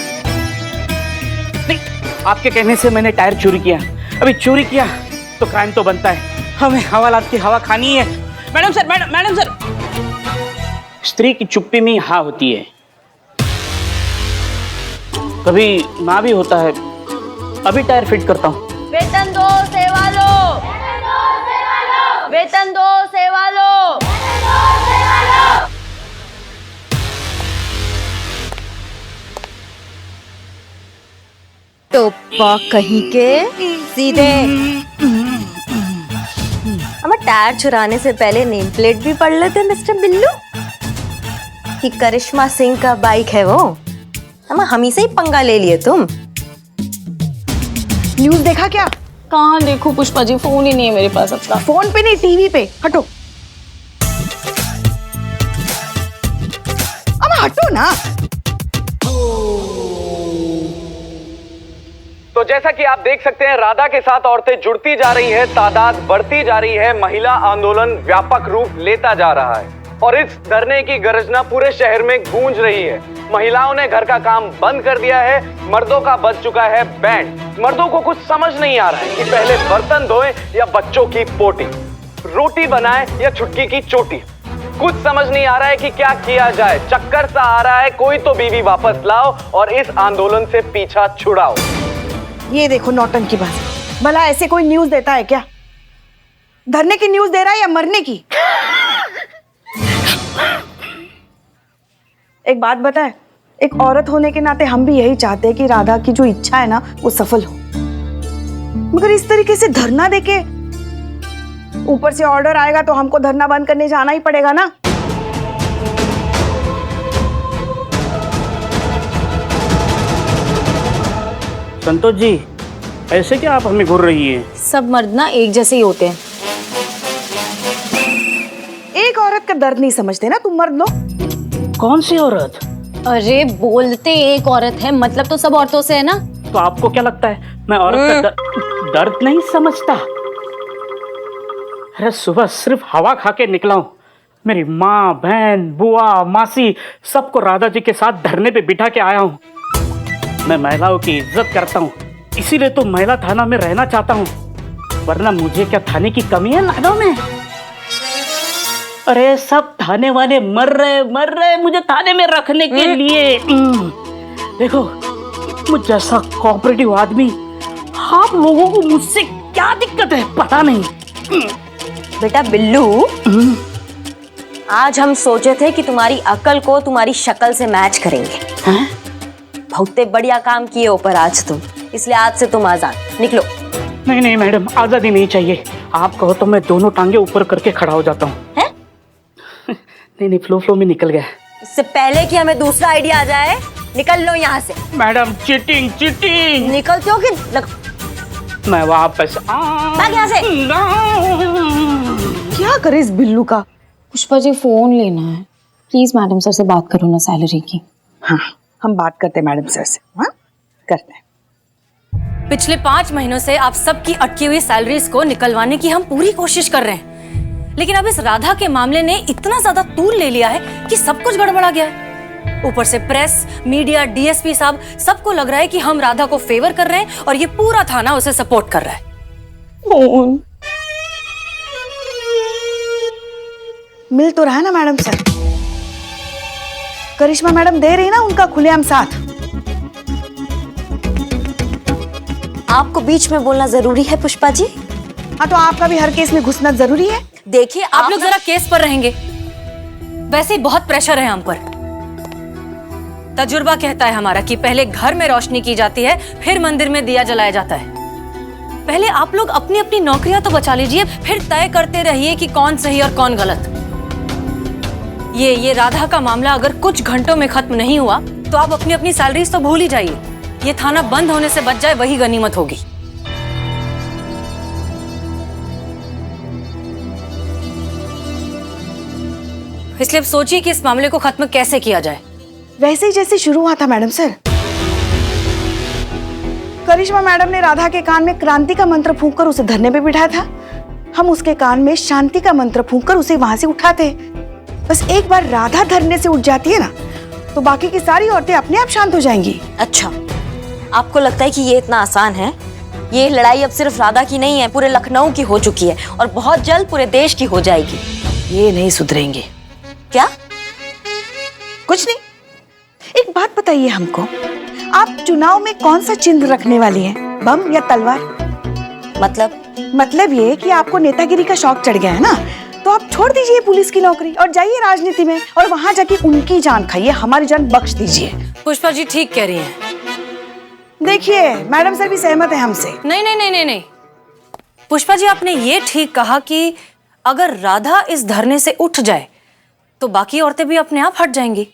नहीं, आपके कहने से मैंने टायर चोरी किया। अभी चोरी किया तो क्राइम तो बनता है, हमें हवालात की हवा खानी है। मैडम सर, मैडम सर, स्त्री की चुप्पी में हाँ होती है, कभी ना भी होता है। अभी टायर फिट करता हूँ। वेतन दो सेवा लो, वेतन दो सेवा लो। टोपा कहीं के सीधे। हमें टायर चुराने से पहले नेम प्लेट भी पढ़ लेते मिस्टर बिल्लू कि करिश्मा सिंह का बाइक है वो। हम ही से ही पंगा ले लिए तुम। न्यूज देखा क्या? कहाँ देखो पुष्पा जी, फोन ही नहीं है मेरे पास अपना। फोन पे नहीं, टीवी पे। हटो, अब हटो ना। तो जैसा कि आप देख सकते हैं, राधा के साथ औरतें जुड़ती जा रही हैं, तादाद बढ़ती जा रही है, महिला आंदोलन व्यापक रूप लेता जा रहा है और इस धरने की गर्जना पूरे शहर में गूंज रही है। महिलाओं ने घर का काम बंद कर दिया है, मर्दों का बज चुका है बैंड। मर्दों को कुछ समझ नहीं आ रहा है कि पहले बर्तन धोएं या बच्चों की पोटी, रोटी बनाएं या छुटकी की चोटी। कुछ समझ नहीं आ रहा है कि क्या किया जाए। चक्कर सा आ रहा है, कोई तो बीवी वापस लाओ और इस आंदोलन से पीछा छुड़ाओ। ये देखो नौटंकी बाजी, भला ऐसे कोई न्यूज देता है क्या? धरने की न्यूज दे रहा है या मरने की? एक बात बताए, एक औरत होने के नाते हम भी यही चाहते हैं कि राधा की जो इच्छा है ना वो सफल हो, मगर इस तरीके से धरना देके ऊपर से ऑर्डर आएगा तो हमको धरना बंद करने जाना ही पड़ेगा ना। संतोष जी, ऐसे क्या आप हमें घूर रही हैं? सब मर्द ना एक जैसे ही होते हैं। एक औरत का दर्द नहीं समझते ना तुम मर्द लोग। कौन सी औरत? अरे बोलते एक औरत है, मतलब तो सब औरतों से है ना। तो आपको क्या लगता है मैं औरत का दर्द नहीं समझता? अरे सुबह सिर्फ हवा खा के निकला हूँ। मेरी माँ, बहन, बुआ, मासी सबको राधा जी के साथ धरने पे बिठा के आया हूँ। मैं महिलाओं की इज्जत करता हूँ, इसीलिए तो महिला थाना में रहना चाहता हूँ, वरना मुझे क्या थाने की कमी है नागों में? अरे सब थाने वाले मर रहे मुझे थाने में रखने के लिए। देखो, मुझ जैसा कोऑपरेटिव आदमी, आप लोगों को मुझसे क्या दिक्कत है पता नहीं। बेटा बिल्लू, आज हम सोचे थे कि तुम्हारी अकल को तुम्हारी शक्ल से मैच करेंगे। बहुत बढ़िया काम किए ऊपर आज तुम, इसलिए आज से तुम आजाद। निकलो। नहीं मैडम, आजादी नहीं चाहिए। आप कहो तो मैं दोनों टांगे ऊपर करके खड़ा हो जाता हूँ। नहीं, फ्लो में निकल गया। इससे पहले कि हमें दूसरा आइडिया आ जाए, निकल लो यहाँ से। Madam cheating. निकलते हो कि मैं वापस भाग यहाँ से। क्या करे इस बिल्लू का? पुष्पा जी फोन लेना है, प्लीज मैडम सर से बात करो ना सैलरी की। हाँ, हम बात करते हैं मैडम सर से। हाँ, करते हैं। पिछले 5 महीनों से आप सबकी अटकी हुई सैलरीज को निकलवाने की हम पूरी कोशिश कर रहे हैं, लेकिन अब इस राधा के मामले ने इतना ज्यादा तूल ले लिया है कि सब कुछ गड़बड़ा गया है। ऊपर से प्रेस, मीडिया, डीएसपी साहब सबको लग रहा है कि हम राधा को फेवर कर रहे हैं और ये पूरा थाना उसे सपोर्ट कर रहा है। मिल तो रहा है ना मैडम सर? करिश्मा मैडम दे रही ना उनका खुलेआम साथ। आपको बीच में बोलना जरूरी है पुष्पा जी? हाँ, तो आपका भी हर केस में घुसना जरूरी है? देखिए, आप लोग जरा केस पर रहेंगे, वैसे ही बहुत प्रेशर है हम पर। तजुर्बा कहता है हमारा कि पहले घर में रोशनी की जाती है, फिर मंदिर में दिया जलाया जाता है। पहले आप लोग अपनी अपनी नौकरियां तो बचा लीजिए, फिर तय करते रहिए कि कौन सही और कौन गलत। ये राधा का मामला अगर कुछ घंटों में खत्म नहीं हुआ तो आप अपनी अपनी सैलरीज तो भूल ही जाइए। ये थाना बंद होने से बच जाए, वही गनीमत होगी। इसलिए अब सोचिए कि इस मामले को खत्म कैसे किया जाए। वैसे ही जैसे शुरू हुआ था मैडम सर। करिश्मा मैडम ने राधा के कान में क्रांति का मंत्र फूंककर उसे धरने पे बिठाया था, हम उसके कान में शांति का मंत्र फूंककर उसे वहां से उठाते। बस एक बार राधा धरने से उठ जाती है ना, तो बाकी की सारी औरतें अपने आप शांत हो जाएंगी। अच्छा, आपको लगता है कि ये इतना आसान है? ये लड़ाई अब सिर्फ राधा की नहीं है, पूरे लखनऊ की हो चुकी है और बहुत जल्द पूरे देश की हो जाएगी। ये नहीं सुधरेंगे। क्या? कुछ नहीं। एक बात बताइए हमको, आप चुनाव में कौन सा चिन्ह रखने वाली हैं, बम या तलवार? मतलब ये कि आपको नेतागिरी का शौक चढ़ गया है ना, तो आप छोड़ दीजिए पुलिस की नौकरी और जाइए राजनीति में और वहां जाके उनकी जान खाइए, हमारी जान बख्श दीजिए। पुष्पा जी ठीक कह रही हैं। देखिए मैडम सर भी सहमत है हमसे। नहीं नहीं नहीं नहीं नहीं, पुष्पा जी आपने ये ठीक कहा कि अगर राधा इस धरने से उठ जाए तो बाकी औरतें भी अपने आप हट जाएंगी।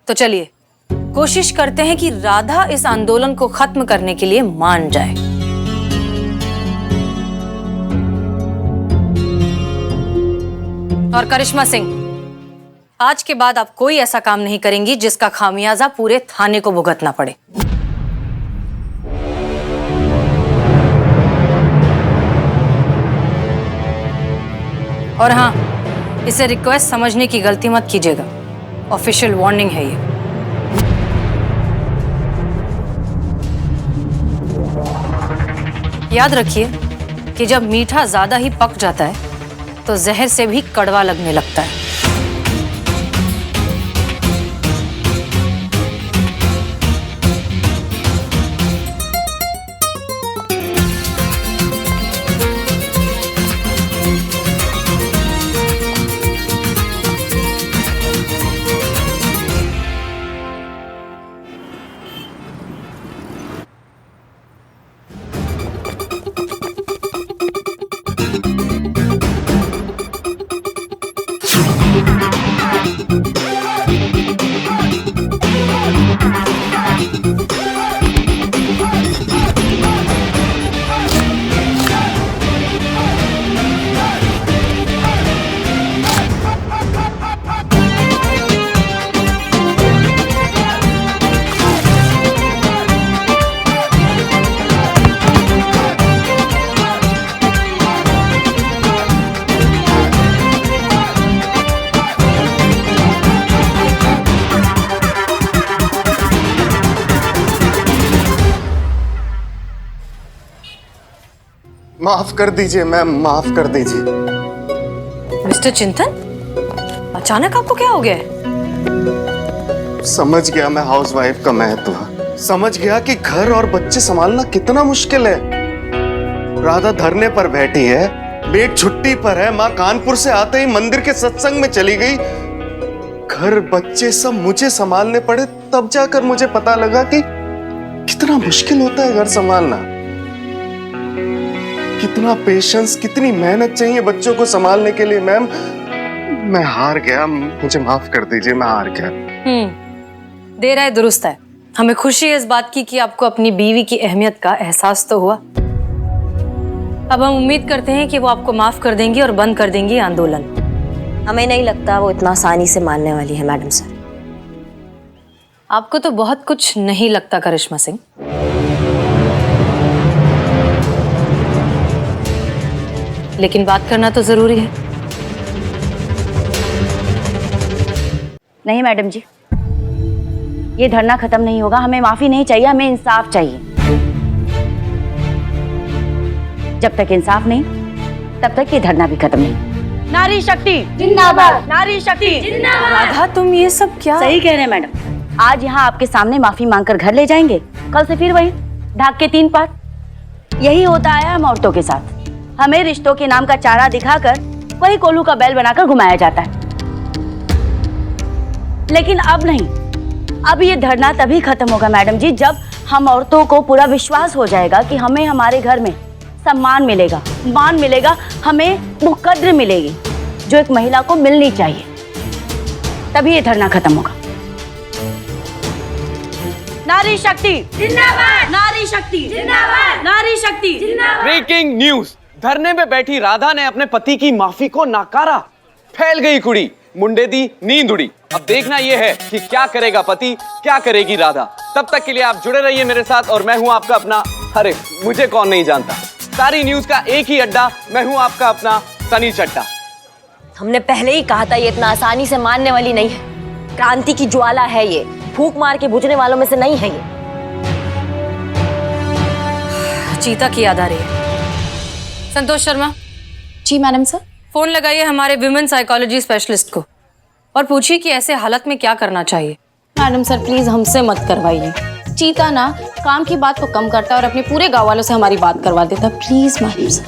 तो चलिए कोशिश करते हैं कि राधा इस आंदोलन को खत्म करने के लिए मान जाए। और करिश्मा सिंह, आज के बाद आप कोई ऐसा काम नहीं करेंगी जिसका खामियाजा पूरे थाने को भुगतना पड़े। और हाँ, इसे रिक्वेस्ट समझने की गलती मत कीजिएगा, ऑफिशियल वार्निंग है ये। याद रखिए कि जब मीठा ज्यादा ही पक जाता है तो जहर से भी कड़वा लगने लगता है। माफ कर दीजिए मैम, माफ कर दीजिए। मिस्टर चिंतन, अचानक आपको क्या हो गया है? समझ गया मैं हाउसवाइफ का महत्व, समझ गया कि घर और बच्चे संभालना कितना मुश्किल है। राधा धरने पर बैठी है, बेट छुट्टी पर है, माँ कानपुर से आते ही मंदिर के सत्संग में चली गई, घर बच्चे सब मुझे संभालने पड़े। तब जाकर मुझे पता लगा कि कितना मुश्किल होता है घर संभालना, कितना पेशेंस, कितनी मेहनत चाहिए बच्चों को संभालने के लिए। मैम मैं हार गया, मुझे माफ कर दीजिए, मैं हार गया। देर है दुरुस्त है। हमें खुशी है इस बात की कि आपको अपनी बीवी की अहमियत का एहसास तो हुआ। अब हम उम्मीद करते हैं कि वो आपको माफ कर देंगी और बंद कर देंगी आंदोलन। हमें नहीं लगता वो इतना आसानी से मानने वाली है मैडम सर। आपको तो बहुत कुछ नहीं लगता करिश्मा सिंह। लेकिन बात करना तो जरूरी है। नहीं मैडम जी, ये धरना खत्म नहीं होगा। हमें माफी नहीं चाहिए, हमें इंसाफ चाहिए। जब तक इंसाफ नहीं तब तक ये धरना भी खत्म नहीं। नारी शक्ति जिंदाबाद, नारी शक्ति जिंदाबाद। राधा तुम ये सब क्या? सही कह रहे हैं मैडम। आज यहाँ आपके सामने माफी मांगकर घर ले जाएंगे, कल से फिर वही ढाक के 3 पात। यही होता है हम औरतों के साथ। हमें रिश्तों के नाम का चारा दिखाकर वही कोल्हू का बैल बनाकर घुमाया जाता है। लेकिन अब नहीं, अब ये धरना तभी खत्म होगा मैडम जी जब हम औरतों को पूरा विश्वास हो जाएगा कि हमें हमारे घर में सम्मान मिलेगा, मान मिलेगा, हमें वो कद्र मिलेगी जो एक महिला को मिलनी चाहिए। तभी ये धरना खत्म होगा। नारी शक्ति जिंदाबाद, नारी शक्ति जिंदाबाद, नारी शक्ति जिंदाबाद। ब्रेकिंग न्यूज, धरने में बैठी राधा ने अपने पति की माफी को नकारा। फैल गई कुड़ी, मुंडे दी नींद उड़ी। अब देखना यह है कि क्या करेगा पति, क्या करेगी राधा। तब तक के लिए आप जुड़े रहिए मेरे साथ और मैं हूं आपका अपना, अरे मुझे कौन नहीं जानता, सारी न्यूज का एक ही अड्डा, मैं हूं आपका अपना सनी चड्डा। हमने पहले ही कहा था ये इतना आसानी से मानने वाली नहीं है। क्रांति की ज्वाला है ये, फूंक मार के बुझने वालों में से नहीं है ये। चीता की याद आ रही है। संतोष शर्मा। जी मैडम सर। फोन लगाइए हमारे विमेन साइकोलॉजी स्पेशलिस्ट को और पूछिए कि ऐसे हालत में क्या करना चाहिए। मैडम सर प्लीज हमसे मत करवाइए। चीता ना काम की बात को कम करता है और अपने पूरे गांव वालों से हमारी बात करवा देता। Please madam sir.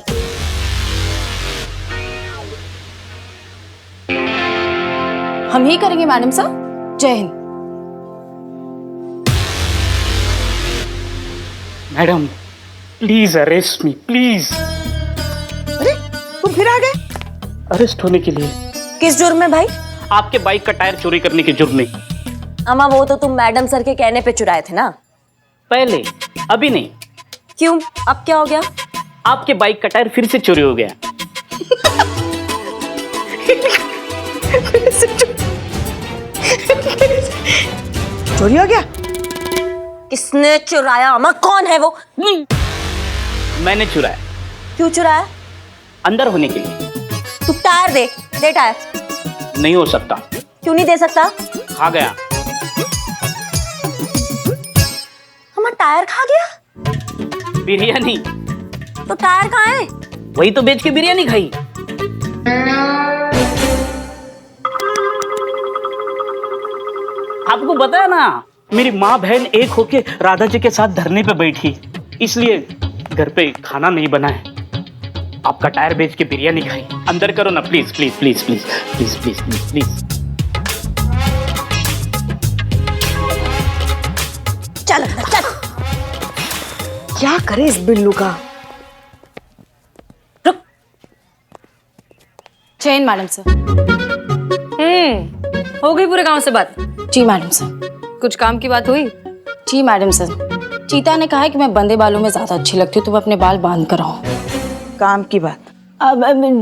हम ही करेंगे मैडम सर। जय Hind. Madam please arrest me please. अरे तुम फिर आ गए? अरेस्ट होने के लिए? किस जुर्म में भाई? आपके बाइक का टायर चोरी करने के जुर्म में। अम्मा वो तो तुम मैडम सर के कहने पे चुराए थे ना? पहले, अभी नहीं। क्यों, अब क्या हो गया? आपके बाइक का टायर फिर से चोरी हो गया। चोरी हो गया? किसने चुराया अम्मा? कौन है वो? मैंने चुराया। क्यों चुराया? अंदर होने के लिए। तू टायर दे, दे टायर। नहीं हो सकता। क्यों नहीं दे सकता? खा गया। हमारा टायर खा गया? बिरयानी। तो टायर कहाँ है? वही तो बेच के बिरयानी खाई। आपको पता है ना, मेरी माँ बहन एक होके राधा जी के साथ धरने पे बैठी, इसलिए घर पे खाना नहीं बना है। आपका टायर बेच के बिरयानी खाई। अंदर करो ना please please please please please please please please. चल चल। क्या करे इस बिल्लू का? जय हिंद मैडम सर। हो गई पूरे गांव से बात? जी मैडम सर। कुछ काम की बात हुई? जी मैडम सर, चीता ने कहा है कि मैं बंदे बालों में ज्यादा अच्छी लगती हूँ तो मैं अपने बाल बांध कर आऊं। काम की बात?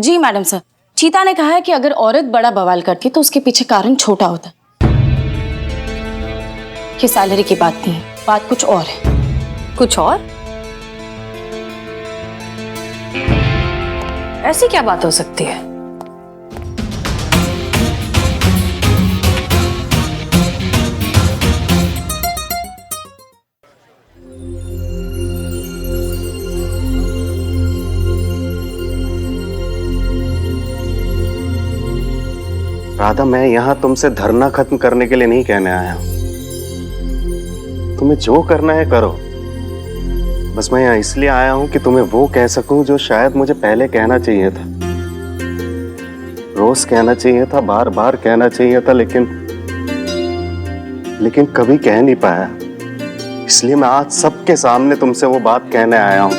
जी मैडम सर, चीता ने कहा है कि अगर औरत बड़ा बवाल करती तो उसके पीछे कारण छोटा होता है। ये सैलरी की बात नहीं है, बात कुछ और है। कुछ और? ऐसी क्या बात हो सकती है? राधा, मैं यहाँ तुमसे धरना खत्म करने के लिए नहीं कहने आया हूं। तुम्हें जो करना है करो। बस मैं यहाँ इसलिए आया हूं कि तुम्हें वो कह सकूं जो शायद मुझे पहले कहना चाहिए था। रोज कहना चाहिए था, बार बार कहना चाहिए था, लेकिन कभी कह नहीं पाया। इसलिए मैं आज सबके सामने तुमसे वो बात कहने आया हूं।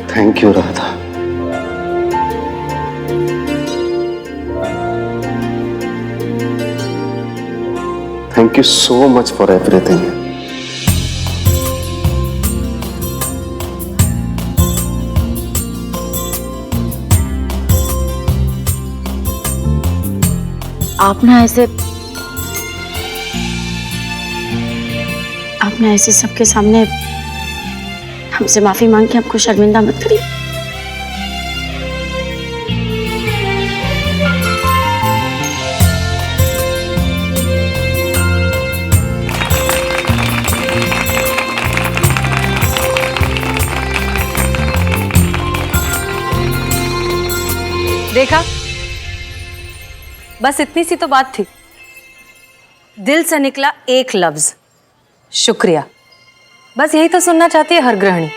Thank you Radha. Thank you so much for everything. आप ना ऐसे सबके सामने हमसे माफी मांग के आपको शर्मिंदा मत करिए। देखा, बस इतनी सी तो बात थी। दिल से निकला एक लफ्ज, शुक्रिया। बस यही तो सुनना चाहती है हर गृहिणी।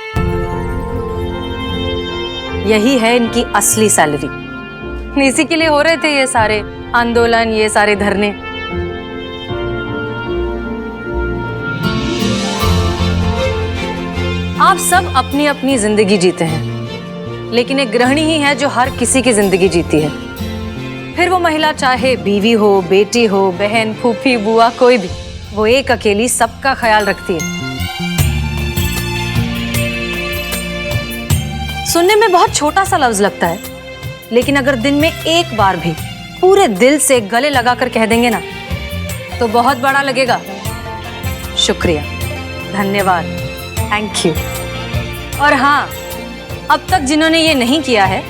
यही है इनकी असली सैलरी। इसी के लिए हो रहे थे ये सारे आंदोलन, ये सारे धरने। आप सब अपनी अपनी जिंदगी जीते हैं, लेकिन एक गृहिणी ही है जो हर किसी की जिंदगी जीती है। फिर वो महिला चाहे बीवी हो, बेटी हो, बहन, फूफी, बुआ, कोई भी, वो एक अकेली सबका ख्याल रखती है। सुनने में बहुत छोटा सा लफ्ज लगता है, लेकिन अगर दिन में एक बार भी पूरे दिल से गले लगाकर कह देंगे ना, तो बहुत बड़ा लगेगा। शुक्रिया, धन्यवाद, थैंक यू। और हाँ, अब तक जिन्होंने ये नहीं किया है,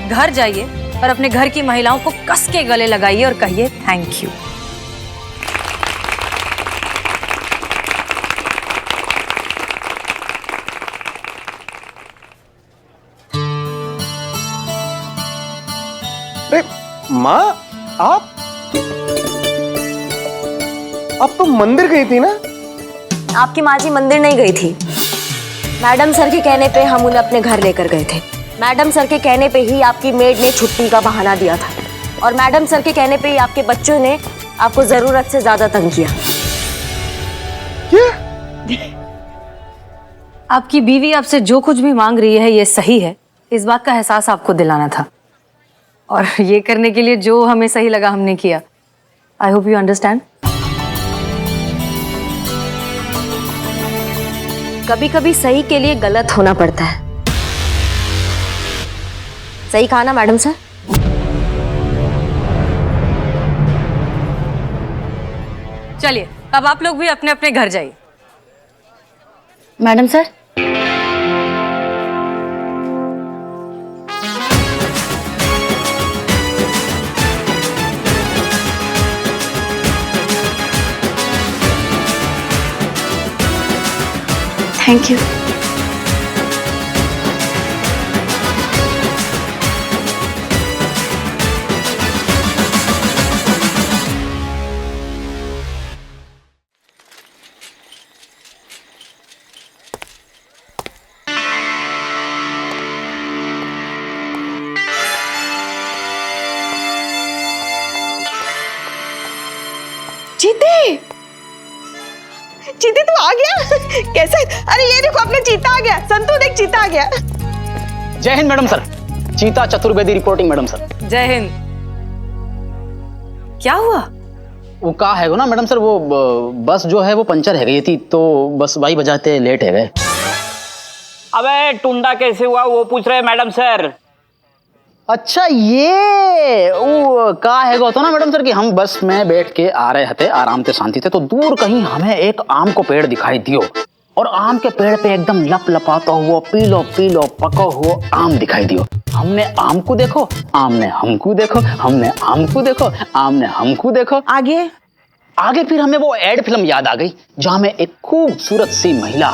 घर जाइए और अपने घर की महिलाओं को कस के गले लगाइए और कहिए थैंक यू। अरे माँ, आप तो मंदिर गई थी ना? आपकी माँ जी मंदिर नहीं गई थी। मैडम सर के कहने पे हम उन्हें अपने घर लेकर गए थे। मैडम सर के कहने पे ही आपकी मेड ने छुट्टी का बहाना दिया था, और मैडम सर के कहने पे ही आपके बच्चों ने आपको जरूरत से ज्यादा तंग किया। आपकी बीवी आपसे जो कुछ भी मांग रही है ये सही है, इस बात का एहसास आपको दिलाना था, और ये करने के लिए जो हमें सही लगा हमने किया। I hope you understand. कभी कभी सही के लिए गलत होना पड़ता है। सही कहा ना मैडम सर? चलिए अब आप लोग भी अपने अपने घर जाइए। Madam sir, thank you. जीते, जीते तू आ गया? कैसे? अरे ये देखो अपना चीता आ गया। संतू देख, चीता आ गया। जय हिंद मैडम सर। चीता चतुर्वेदी रिपोर्टिंग मैडम सर। जय हिंद। क्या हुआ? वो का है ना मैडम सर, वो बस जो है वो पंचर है गई थी, तो बस भाई बजाते लेट है गए। अबे टुंडा कैसे हुआ वो पूछ रहे मैडम सर। अच्छा ये वो का है तो ना मैडम सर कि हम बस में बैठ के आ रहे थे आराम से शांति से, तो दूर कहीं हमें एक आम को पेड़ दिखाई दियो, और आम के पेड़ पे एकदम लप लपाता हुआ पीलो पीलो पका हुआ आम दिखाई दियो। हमने आम को देखो, आम ने हमको देखो, हमने आम को देखो, आम ने हमको देखो। आगे आगे फिर हमें वो एड फिल्म याद आ गई जहां में एक खूबसूरत सी महिला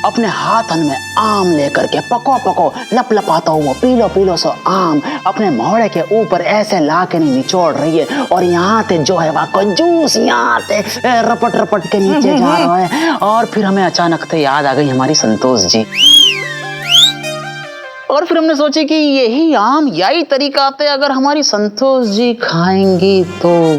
अपने हाथन में आम लेकर के पको पको लप लपाता हुआ पीलो पीलो सो आम अपने मोहड़े के ऊपर ऐसे ला के नहीं निचोड़ रही है, और यहाँ ते जो है वह जूस यहाँ ते रपट रपट के नीचे जा रहा है। और फिर हमें अचानक से याद आ गई हमारी संतोष जी, और फिर हमने सोची कि यही आम यही तरीका पे अगर हमारी संतोष जी खाएंगी तो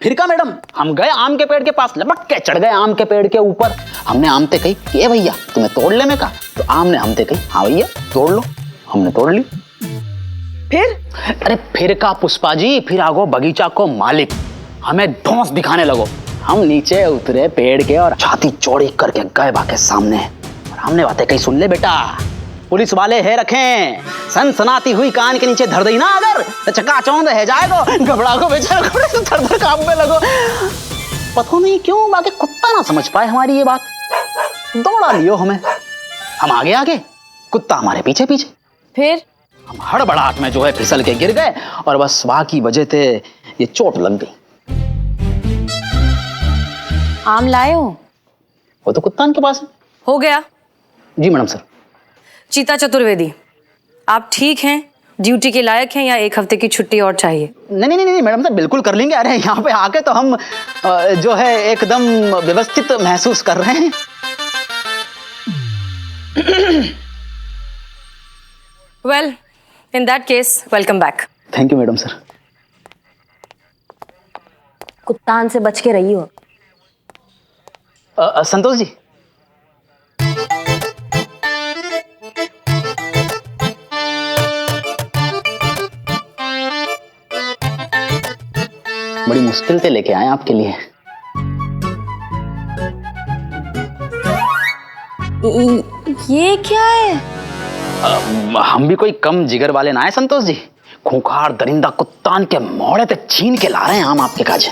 फिर का मैडम हम गए आम के पेड़ के पास, लपक के चढ़ गए आम के पेड़ के ऊपर। हमने आम ते कही ये भैया तुम्हें तोड़ ले में कहा, तो आम ने हम ते कही हाँ भैया तोड़ लो। हमने तोड़ ली। फिर? अरे फिर का पुष्पा जी, फिर आगो बगीचा को मालिक हमें धौंस दिखाने लगो। हम नीचे उतरे पेड़ के और छाती चौड़ी करके गए बाके सामने, और हमने बातें कही सुन ले बेटा, पुलिस वाले है रखें, सनसनाती हुई कान के नीचे धर दी ना अगर तो चकाचौंध है जाएगो, घबरा को बेचारा थर थर कांपने लगो। पता नहीं क्यों बाकी कुत्ता ना समझ पाए हमारी ये बात, दौड़ा लियो हमें। हम आगे आगे, कुत्ता हमारे पीछे पीछे। फिर हम हड़बड़ाहट में जो है फिसल के गिर गए, और बस बाकी वजह से ये चोट लग गई। आम लाए हो? वो तो कुत्ता के पास है। हो गया? जी मैडम सर। चीता चतुर्वेदी, आप ठीक हैं, ड्यूटी के लायक हैं, या एक हफ्ते की छुट्टी और चाहिए? नहीं नहीं नहीं मैडम सर बिल्कुल कर लेंगे। अरे यहाँ पे आके तो हम जो है एकदम व्यवस्थित महसूस कर रहे हैं। Well in that case welcome back. Thank you madam sir. कुत्तान से बच के रहियो। संतोष जी, बड़ी मुश्किल से लेके आए आपके लिए। ये क्या है? हम भी कोई कम जिगर वाले ना है संतोष जी, खूंखार दरिंदा कुत्तान के मोड़े पे छीन के ला रहे हैं हम आपके काज।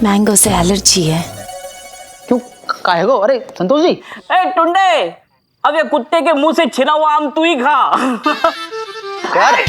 मैंगो से एलर्जी है। क्यों काहे को? अरे संतोष जी, ए टुंडे, अब ये कुत्ते के मुंह से छिना हुआ आम तू ही खा। क्या रे?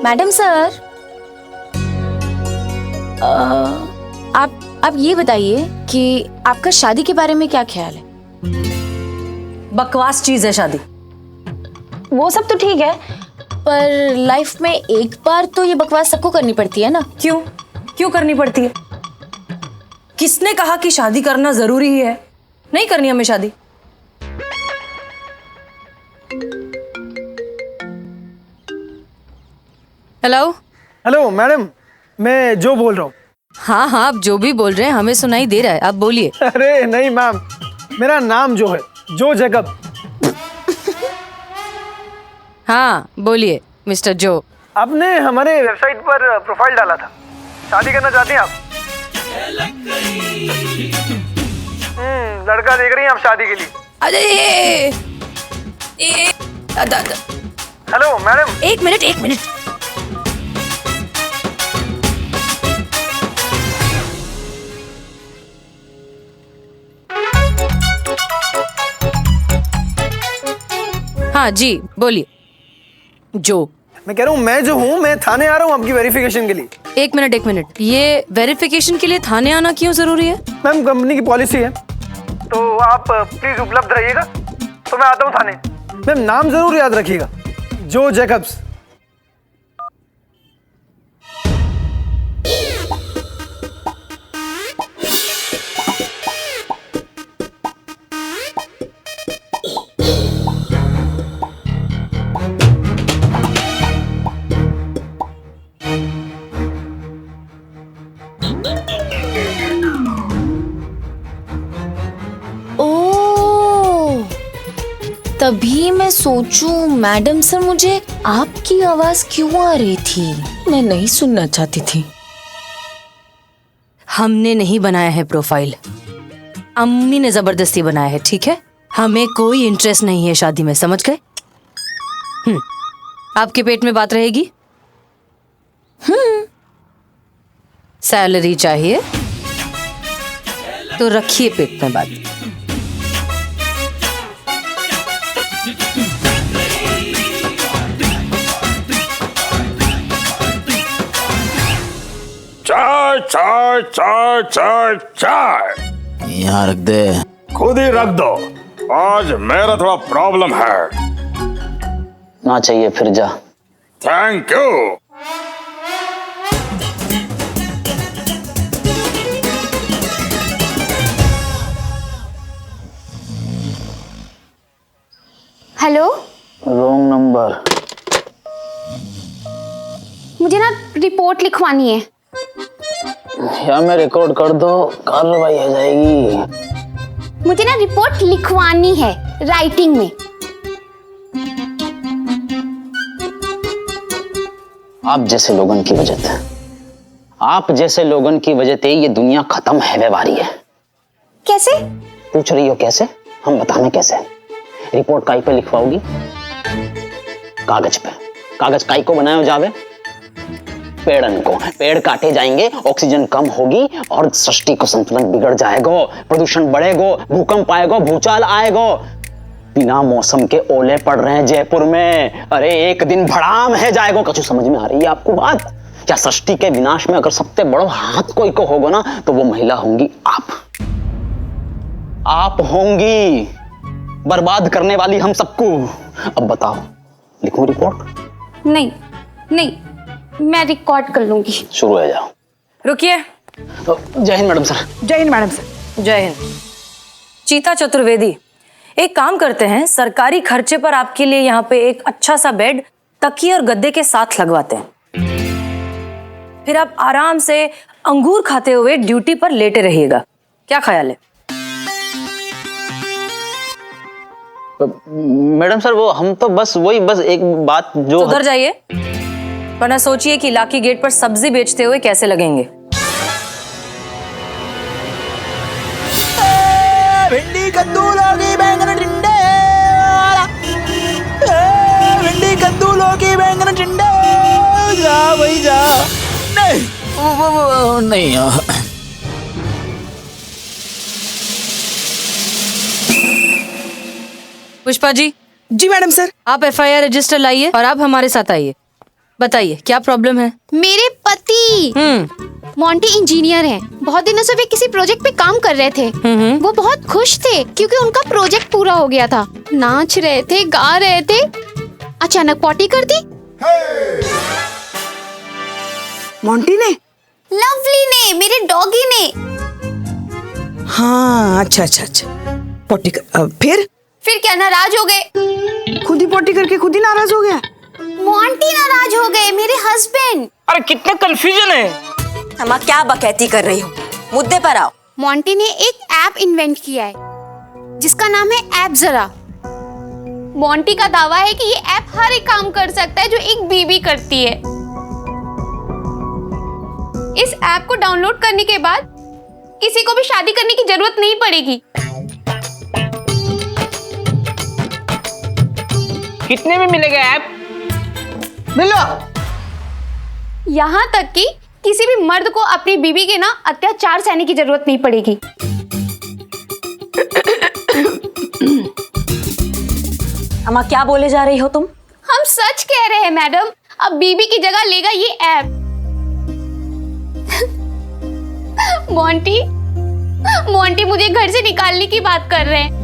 मैडम सर, आप ये बताइए कि आपका शादी के बारे में क्या ख्याल है? बकवास चीज है शादी। वो सब तो ठीक है, पर लाइफ में एक बार तो ये बकवास सबको करनी पड़ती है ना। क्यों क्यों करनी पड़ती है? किसने कहा कि शादी करना जरूरी ही है? नहीं करनी हमें शादी। हेलो हेलो मैडम, मैं जो बोल रहा हूँ। हाँ हाँ, आप जो भी बोल रहे हैं हमें सुनाई दे रहा है, आप बोलिए। अरे नहीं मैम, मेरा नाम जो है, जो जैकब। हाँ बोलिए मिस्टर जो। आपने हमारे वेबसाइट पर प्रोफाइल डाला था, शादी करना चाहती हैं आप? लड़का देख रही हैं आप शादी के लिए? अरे हेलो मैडम, एक मिनट। हाँ जी बोलिए। जो मैं कह रहा हूँ, मैं जो हूँ, मैं थाने आ रहा हूँ आपकी वेरिफिकेशन के लिए। एक मिनट, ये वेरिफिकेशन के लिए थाने आना क्यों जरूरी है? मैम कंपनी की पॉलिसी है, तो आप प्लीज उपलब्ध रहिएगा। तो मैं आता हूँ थाने। मैम नाम जरूर याद रखिएगा, जो जैकब्स। तभी मैं सोचूं मैडम सर, मुझे आपकी आवाज क्यों आ रही थी? मैं नहीं सुनना चाहती थी। हमने नहीं बनाया है प्रोफाइल, अम्मी ने जबरदस्ती बनाया है, ठीक है? हमें कोई इंटरेस्ट नहीं है शादी में, समझ गए? आपके पेट में बात रहेगी? सैलरी चाहिए तो रखिए पेट में बात। चाय चाय चाय चाय चाय यहाँ रख दे। खुद ही रख दो, आज मेरा थोड़ा प्रॉब्लम है। ना चाहिए फिर जा। Thank you. Hello, wrong number. मुझे ना रिपोर्ट लिखवानी है। या मैं रिकॉर्ड कर दो, कार्रवाई हो जाएगी। मुझे ना रिपोर्ट लिखवानी है राइटिंग में। आप जैसे लोगन की वजह से, आप जैसे लोगन की वजह से ये दुनिया खत्म है वारी है। कैसे? पूछ रही हो कैसे? हम बताने कैसे। रिपोर्ट काई पे लिखवाओगी? कागज पे। कागज काई को बनाया जावे? पेड़न को। पेड़ काटे जाएंगे, ऑक्सीजन कम होगी और सृष्टि को संतुलन बिगड़ जाएगा, प्रदूषण बढ़ेगा, भूकंप आएगा, भूचाल आएगा। बिना मौसम के ओले पड़ रहे हैं जयपुर में। अरे एक दिन भड़ाम है जाएगा। कछु समझ में आ रही है आपको बात? क्या सृष्टि के विनाश में अगर सबसे बड़ो हाथ कोई को होगा ना, तो वो महिला होंगी आप होंगी बर्बाद करने वाली हम सबको। अब बताओ, लिखूं रिपोर्ट? नहीं नहीं, मैं रिकॉर्ड कर लूंगी। शुरू हो जाओ। रुकिए। जय हिंद मैडम सर। जय हिंद मैडम सर। जय हिंद। चीता चतुर्वेदी, एक काम करते हैं, सरकारी खर्चे पर आपके लिए यहाँ पे एक अच्छा सा बेड, तकिए और गद्दे के साथ लगवाते हैं। फिर आप आराम से अंगूर खाते हुए ड्यूटी पर लेटे रहिएगा। क्या ख्याल है? मैडम सर वो हम तो बस एक बात जो उधर जाइए, वरना सोचिए कि लाकी गेट पर सब्जी बेचते हुए कैसे लगेंगे। भिंडी कद्दू लौकी बैंगन टिंडे, भिंडी कद्दू लौकी बैंगन टिंडे, जा भाई जा। नहीं वो नहीं। पुष्पा जी। जी मैडम सर। आप FIR रजिस्टर लाइए और आप हमारे साथ आइए। बताइए क्या प्रॉब्लम है? मेरे पति मोंटी इंजीनियर हैं। बहुत दिनों से वे किसी प्रोजेक्ट पे काम कर रहे थे। वो बहुत खुश थे क्योंकि उनका प्रोजेक्ट पूरा हो गया था। नाच रहे थे, गा रहे थे, अचानक पॉटी कर दी। मोंटी ने? लवली ने, मेरे डॉगी ने। हाँ अच्छा अच्छा अच्छा, पॉटी कर, फिर क्या नाराज हो गए? खुद ही पॉटी करके खुद ही नाराज हो गया? मोंटी नाराज हो गए, मेरे हस्बैंड। अरे कितना कंफ्यूजन है। अम्मा क्या बकैती कर रही हो, मुद्दे पर आओ। मोंटी ने एक ऐप इन्वेंट किया है जिसका नाम है ऐप जरा। मोंटी का दावा है कि ये ऐप हर एक काम कर सकता है जो एक बीवी करती है। इस ऐप को डाउनलोड करने के बाद किसी को भी शादी करने की जरूरत नहीं पड़ेगी। कितने में मिलेगा ऐप? मिलो। यहाँ तक कि किसी भी मर्द को अपनी बीवी के ना अत्याचार सहने की जरूरत नहीं पड़ेगी। अम्मा क्या बोले जा रही हो तुम? हम सच कह रहे हैं मैडम, अब बीवी की जगह लेगा ये ऐप। मोंटी मुझे घर से निकालने की बात कर रहे हैं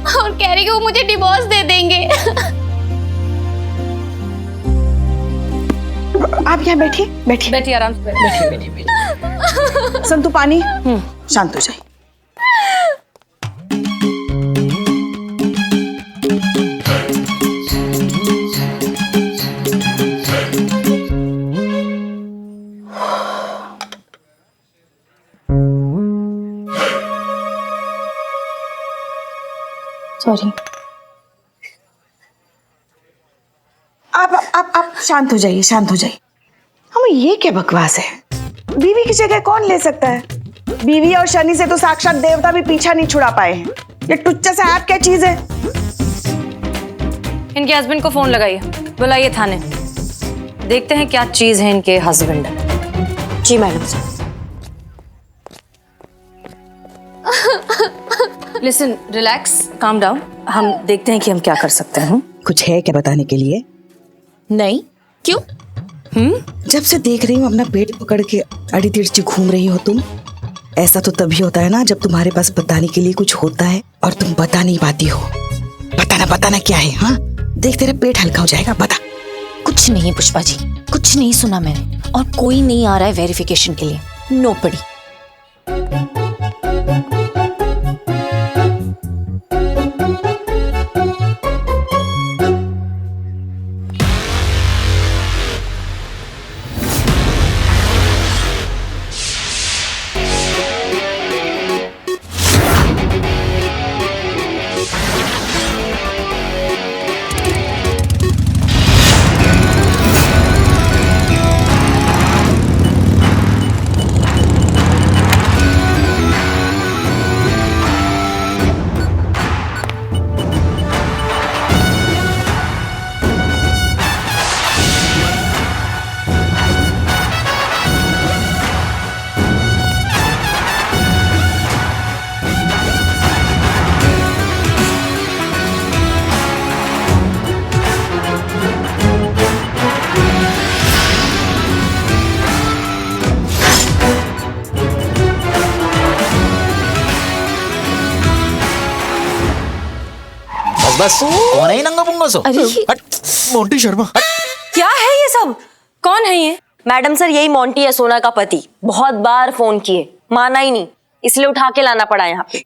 और कह रहे कि वो मुझे डिवोर्स दे देंगे। आप यहाँ बैठिए बैठिए बैठिए आराम से बैठिए। संतु पानी। शांत हो जाइए। सॉरी। आप शांत हो जाइए, शांत हो जाइए। हम ये क्या बकवास है? बीवी की जगह कौन ले सकता है? बीवी और शनि से तो साक्षात देवता भी पीछा नहीं छुड़ा पाए हैं। ये टुच्चा सा ऐप क्या चीज है? इनके हस्बैंड को फोन लगाइए, बुलाइए थाने। देखते हैं क्या चीज है इनके हस्बैंड। जी madam sir. Listen, relax, calm down. हम देखते हैं कि हम क्या कर सकते हैं। कुछ है क्या बताने के लिए? नहीं, क्यों? जब से देख रही हूँ अपना पेट पकड़ के अड़ी तिरछी घूम रही हो तुम। ऐसा तो तभी होता है ना जब तुम्हारे पास बताने के लिए कुछ होता है और तुम बता नहीं पाती हो। बताना क्या है? हाँ देख, तेरा पेट हल्का हो जाएगा, बता। कुछ नहीं पुष्पा जी, कुछ नहीं सुना मैंने, और कोई नहीं आ रहा है वेरिफिकेशन के लिए। नोबडी। बस कौन है नंगा पुंगा सो? मोंटी शर्मा। क्या है ये सब? कौन है ये? मैडम सर यही मोंटी है, सोना का पति। बहुत बार फोन किए, माना ही नहीं, इसलिए उठा के लाना पड़ा यहाँ पे।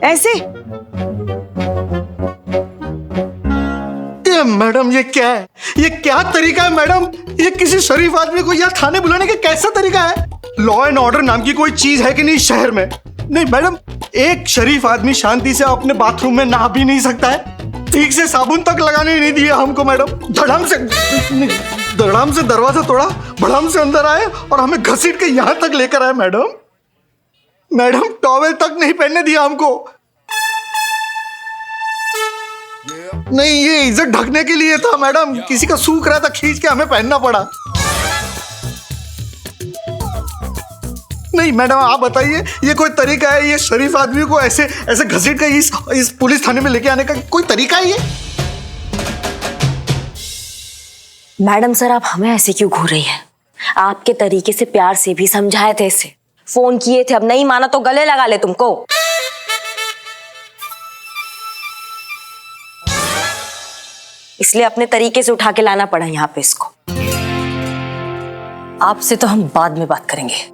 ऐसे? मैडम ये क्या है? ये क्या तरीका है मैडम? ये किसी शरीफ आदमी को यहाँ थाने बुलाने का कैसा तरीका है? लॉ एंड ऑर्डर नाम की कोई चीज है कि नहीं शहर में? नहीं मैडम, एक शरीफ आदमी शांति से अपने बाथरूम में नहा भी नहीं सकता है? ठीक से साबुन तक लगाने नहीं दिया हमको मैडम। धड़ाम से दरवाजा तोड़ा, भड़ाम से अंदर आए और हमें घसीट के यहां तक लेकर आए मैडम। मैडम टॉवेल तक नहीं पहनने दिया हमको। नहीं, ये इज्जत ढकने के लिए था मैडम। किसी का सूख रहा था, खींच के हमें पहनना पड़ा। नहीं मैडम, आप बताइए, ये कोई तरीका है? ये शरीफ आदमी को ऐसे ऐसे घसीट कर इस पुलिस थाने में लेके आने का कोई तरीका है ये? मैडम सर, आप हमें ऐसे क्यों घूर रही है? आपके तरीके से प्यार से भी समझाए थे इसे, फोन किए थे, अब नहीं माना तो गले लगा ले तुमको। इसलिए अपने तरीके से उठा के लाना पड़ा यहाँ पे इसको। आपसे तो हम बाद में बात करेंगे।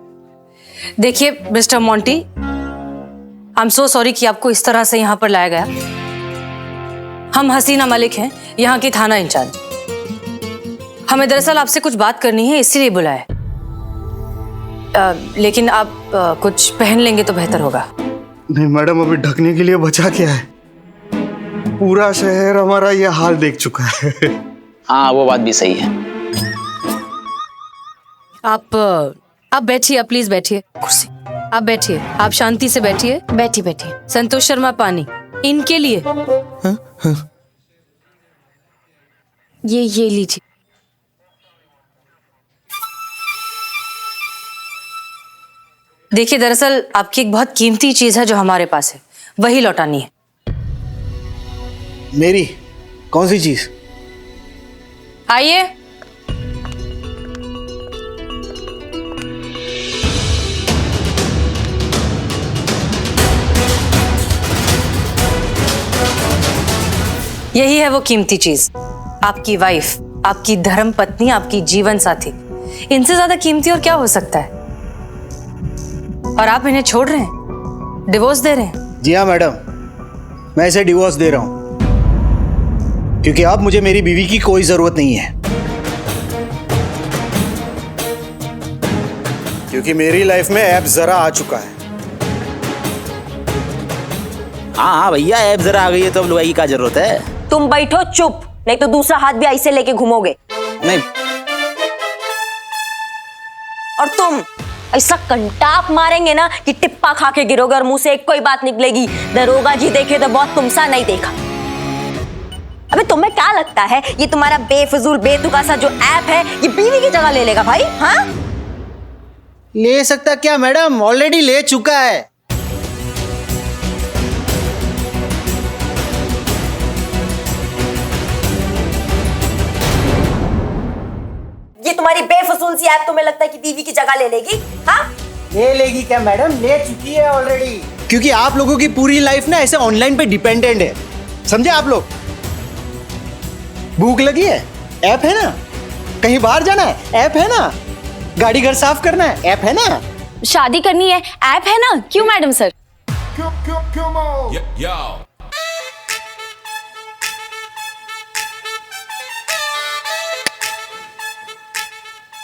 देखिए mister Monty, I am so sorry कि आपको इस तरह से यहाँ पर लाया गया। हम हसीना मलिक हैं, यहाँ की थाना इंचार्ज। हमें दरअसल आपसे कुछ बात करनी है, इसीलिए बुलाया। लेकिन आप कुछ पहन लेंगे तो बेहतर होगा। नहीं मैडम, अभी ढकने के लिए बचा क्या है? पूरा शहर हमारा ये हाल देख चुका है। हाँ, वो बात भी सही है। आप बैठिए, आप प्लीज बैठिए। कुर्सी आप बैठिए, आप शांति से बैठिए। बैठिए। संतोष शर्मा, पानी इनके लिए। ये लीजिए। देखिए, दरअसल आपकी एक बहुत कीमती चीज है जो हमारे पास है, वही लौटानी है। मेरी कौन सी चीज? आइए। यही है वो कीमती चीज, आपकी वाइफ, आपकी धर्म पत्नी, आपकी जीवन साथी। इनसे ज्यादा कीमती और क्या हो सकता है? और आप इन्हें छोड़ रहे हैं, डिवोर्स दे रहे हैं? जी हाँ मैडम, मैं इसे डिवोर्स दे रहा हूं, क्योंकि अब मुझे मेरी बीवी की कोई जरूरत नहीं है। क्योंकि मेरी लाइफ में ऐप जरा आ चुका है। हाँ भैया, ऐप जरा आ गई है तो अब लुगाई की क्या जरूरत है? तुम बैठो चुप, नहीं तो दूसरा हाथ भी ऐसे लेके घूमोगे। नहीं, और तुम ऐसा कंटाप मारेंगे ना कि टिप्पा खा के गिरोगे और मुंह से एक कोई बात निकलेगी, दरोगा जी देखे तो बहुत तुमसा नहीं देखा। अबे तुम्हें क्या लगता है ये तुम्हारा बेफिजूल बेतुका सा जो ऐप है ये बीवी की जगह ले लेगा भाई? हाँ, ले सकता क्या मैडम, ऑलरेडी ले चुका है। ये तुम्हारी बेफिजूल सी ऐप तुम्हें लगता है कि बीवी की जगह ले लेगी? हाँ, ले लेगी क्या मैडम, ले चुकी है ऑलरेडी। क्योंकि आप लोगों की पूरी लाइफ ना ऐसे ऑनलाइन पे डिपेंडेंट है, समझे आप लोग? भूख लगी है, ऐप है ना। कहीं बाहर जाना है, ऐप है ना। गाड़ी घर साफ करना है, ऐप है ना। शादी करनी है, ऐप है ना। क्यों मैडम सर?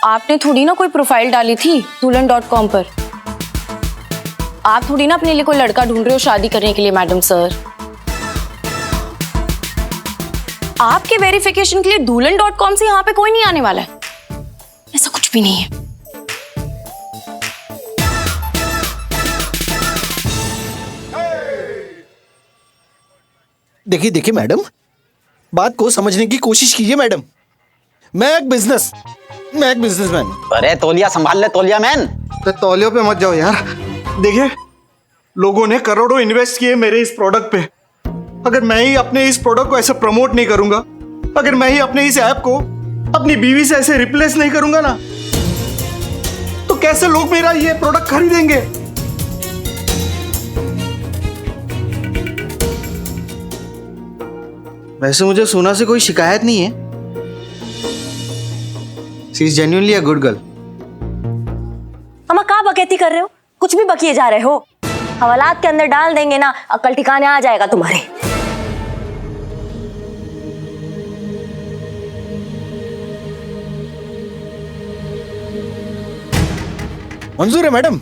आपने थोड़ी ना कोई प्रोफाइल डाली थी dulan.com पर। आप थोड़ी ना अपने लिए कोई लड़का ढूंढ रहे हो शादी करने के लिए मैडम सर। आपके वेरिफिकेशन के लिए dulan.com से यहाँ पे कोई नहीं आने वाला है, ऐसा कुछ भी नहीं है। देखिए देखिए मैडम, बात को समझने की कोशिश कीजिए मैडम। मैं एक बिजनेसमैन। अरे तौलिया संभाल ले, तौलिया मैन। तो तौलियों पे मत जाओ यार। देखिए, लोगों ने करोड़ों इन्वेस्ट किए मेरे इस प्रोडक्ट पे। अगर मैं ही अपने इस प्रोडक्ट को ऐसे प्रमोट नहीं करूंगा, अगर मैं ही अपने इस ऐप को अपनी बीवी से ऐसे रिप्लेस नहीं करूंगा ना, तो कैसे लोग मेरा ये प्रोडक्ट खरीदेंगे? वैसे मुझे सोना से कोई शिकायत नहीं है। She is genuinely a good girl. अम्मा कहाँ बकैती कर रहे हो? कुछ भी बकिए जा रहे हो। हवालात के अंदर डाल देंगे ना, अकल ठिकाने आ जाएगा तुम्हारे। मंजूर है मैडम,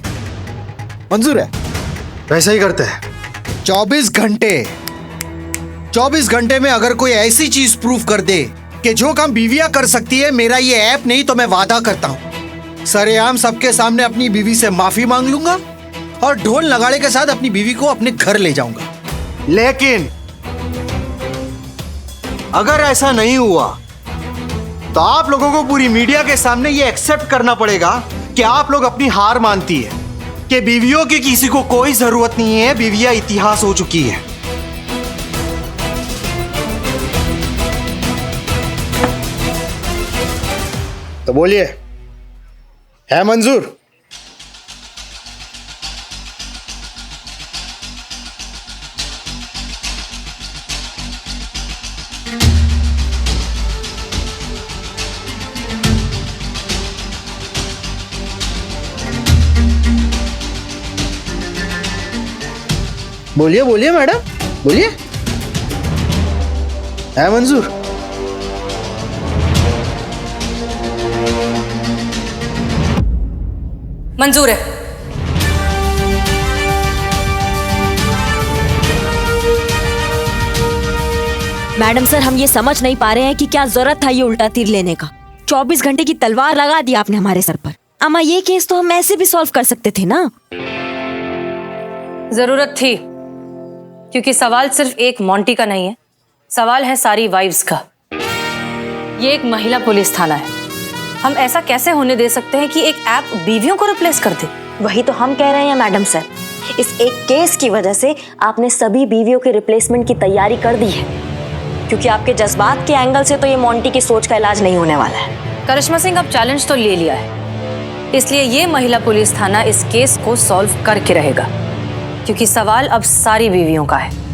मंजूर है। वैसा ही करते हैं। 24 घंटे में अगर कोई ऐसी चीज प्रूफ कर दे कि जो काम बीवियां कर सकती है, मेरा ये ऐप नहीं तो मैं वादा करता हूं सरेआम सबके सामने अपनी बीवी से माफी मांग लूंगा और ढोल नगाड़े के साथ अपनी बीवी को अपने घर ले जाऊंगा। लेकिन अगर ऐसा नहीं हुआ तो आप लोगों को पूरी मीडिया के सामने ये एक्सेप्ट करना पड़ेगा कि आप लोग अपनी हार मानती है कि बीवियों की किसी को कोई जरूरत नहीं है, बीवियां इतिहास हो चुकी है। तो बोलिए, है मंजूर? बोलिए बोलिए मैडम, बोलिए, है मंजूर? मंजूर है। मैडम सर, हम ये समझ नहीं पा रहे हैं कि क्या जरूरत था ये उल्टा तीर लेने का। 24 घंटे की तलवार लगा दी आपने हमारे सर पर। अम्मा, ये केस तो हम ऐसे भी सॉल्व कर सकते थे ना। जरूरत थी, क्योंकि सवाल सिर्फ एक मोंटी का नहीं है, सवाल है सारी वाइव्स का। ये एक महिला पुलिस थाना है। हम ऐसा कैसे होने दे सकते हैं कि एक ऐप बीवियों को रिप्लेस कर दे? वही तो हम कह रहे हैं मैडम सर, इस एक केस की वजह से आपने सभी बीवियों के रिप्लेसमेंट की तैयारी कर दी है, क्योंकि आपके जज्बात के एंगल से तो ये मोंटी की सोच का इलाज नहीं होने वाला है। करिश्मा सिंह, अब चैलेंज तो ले लिया है, इसलिए ये महिला पुलिस थाना इस केस को सॉल्व करके रहेगा, क्योंकि सवाल अब सारी बीवियों का है।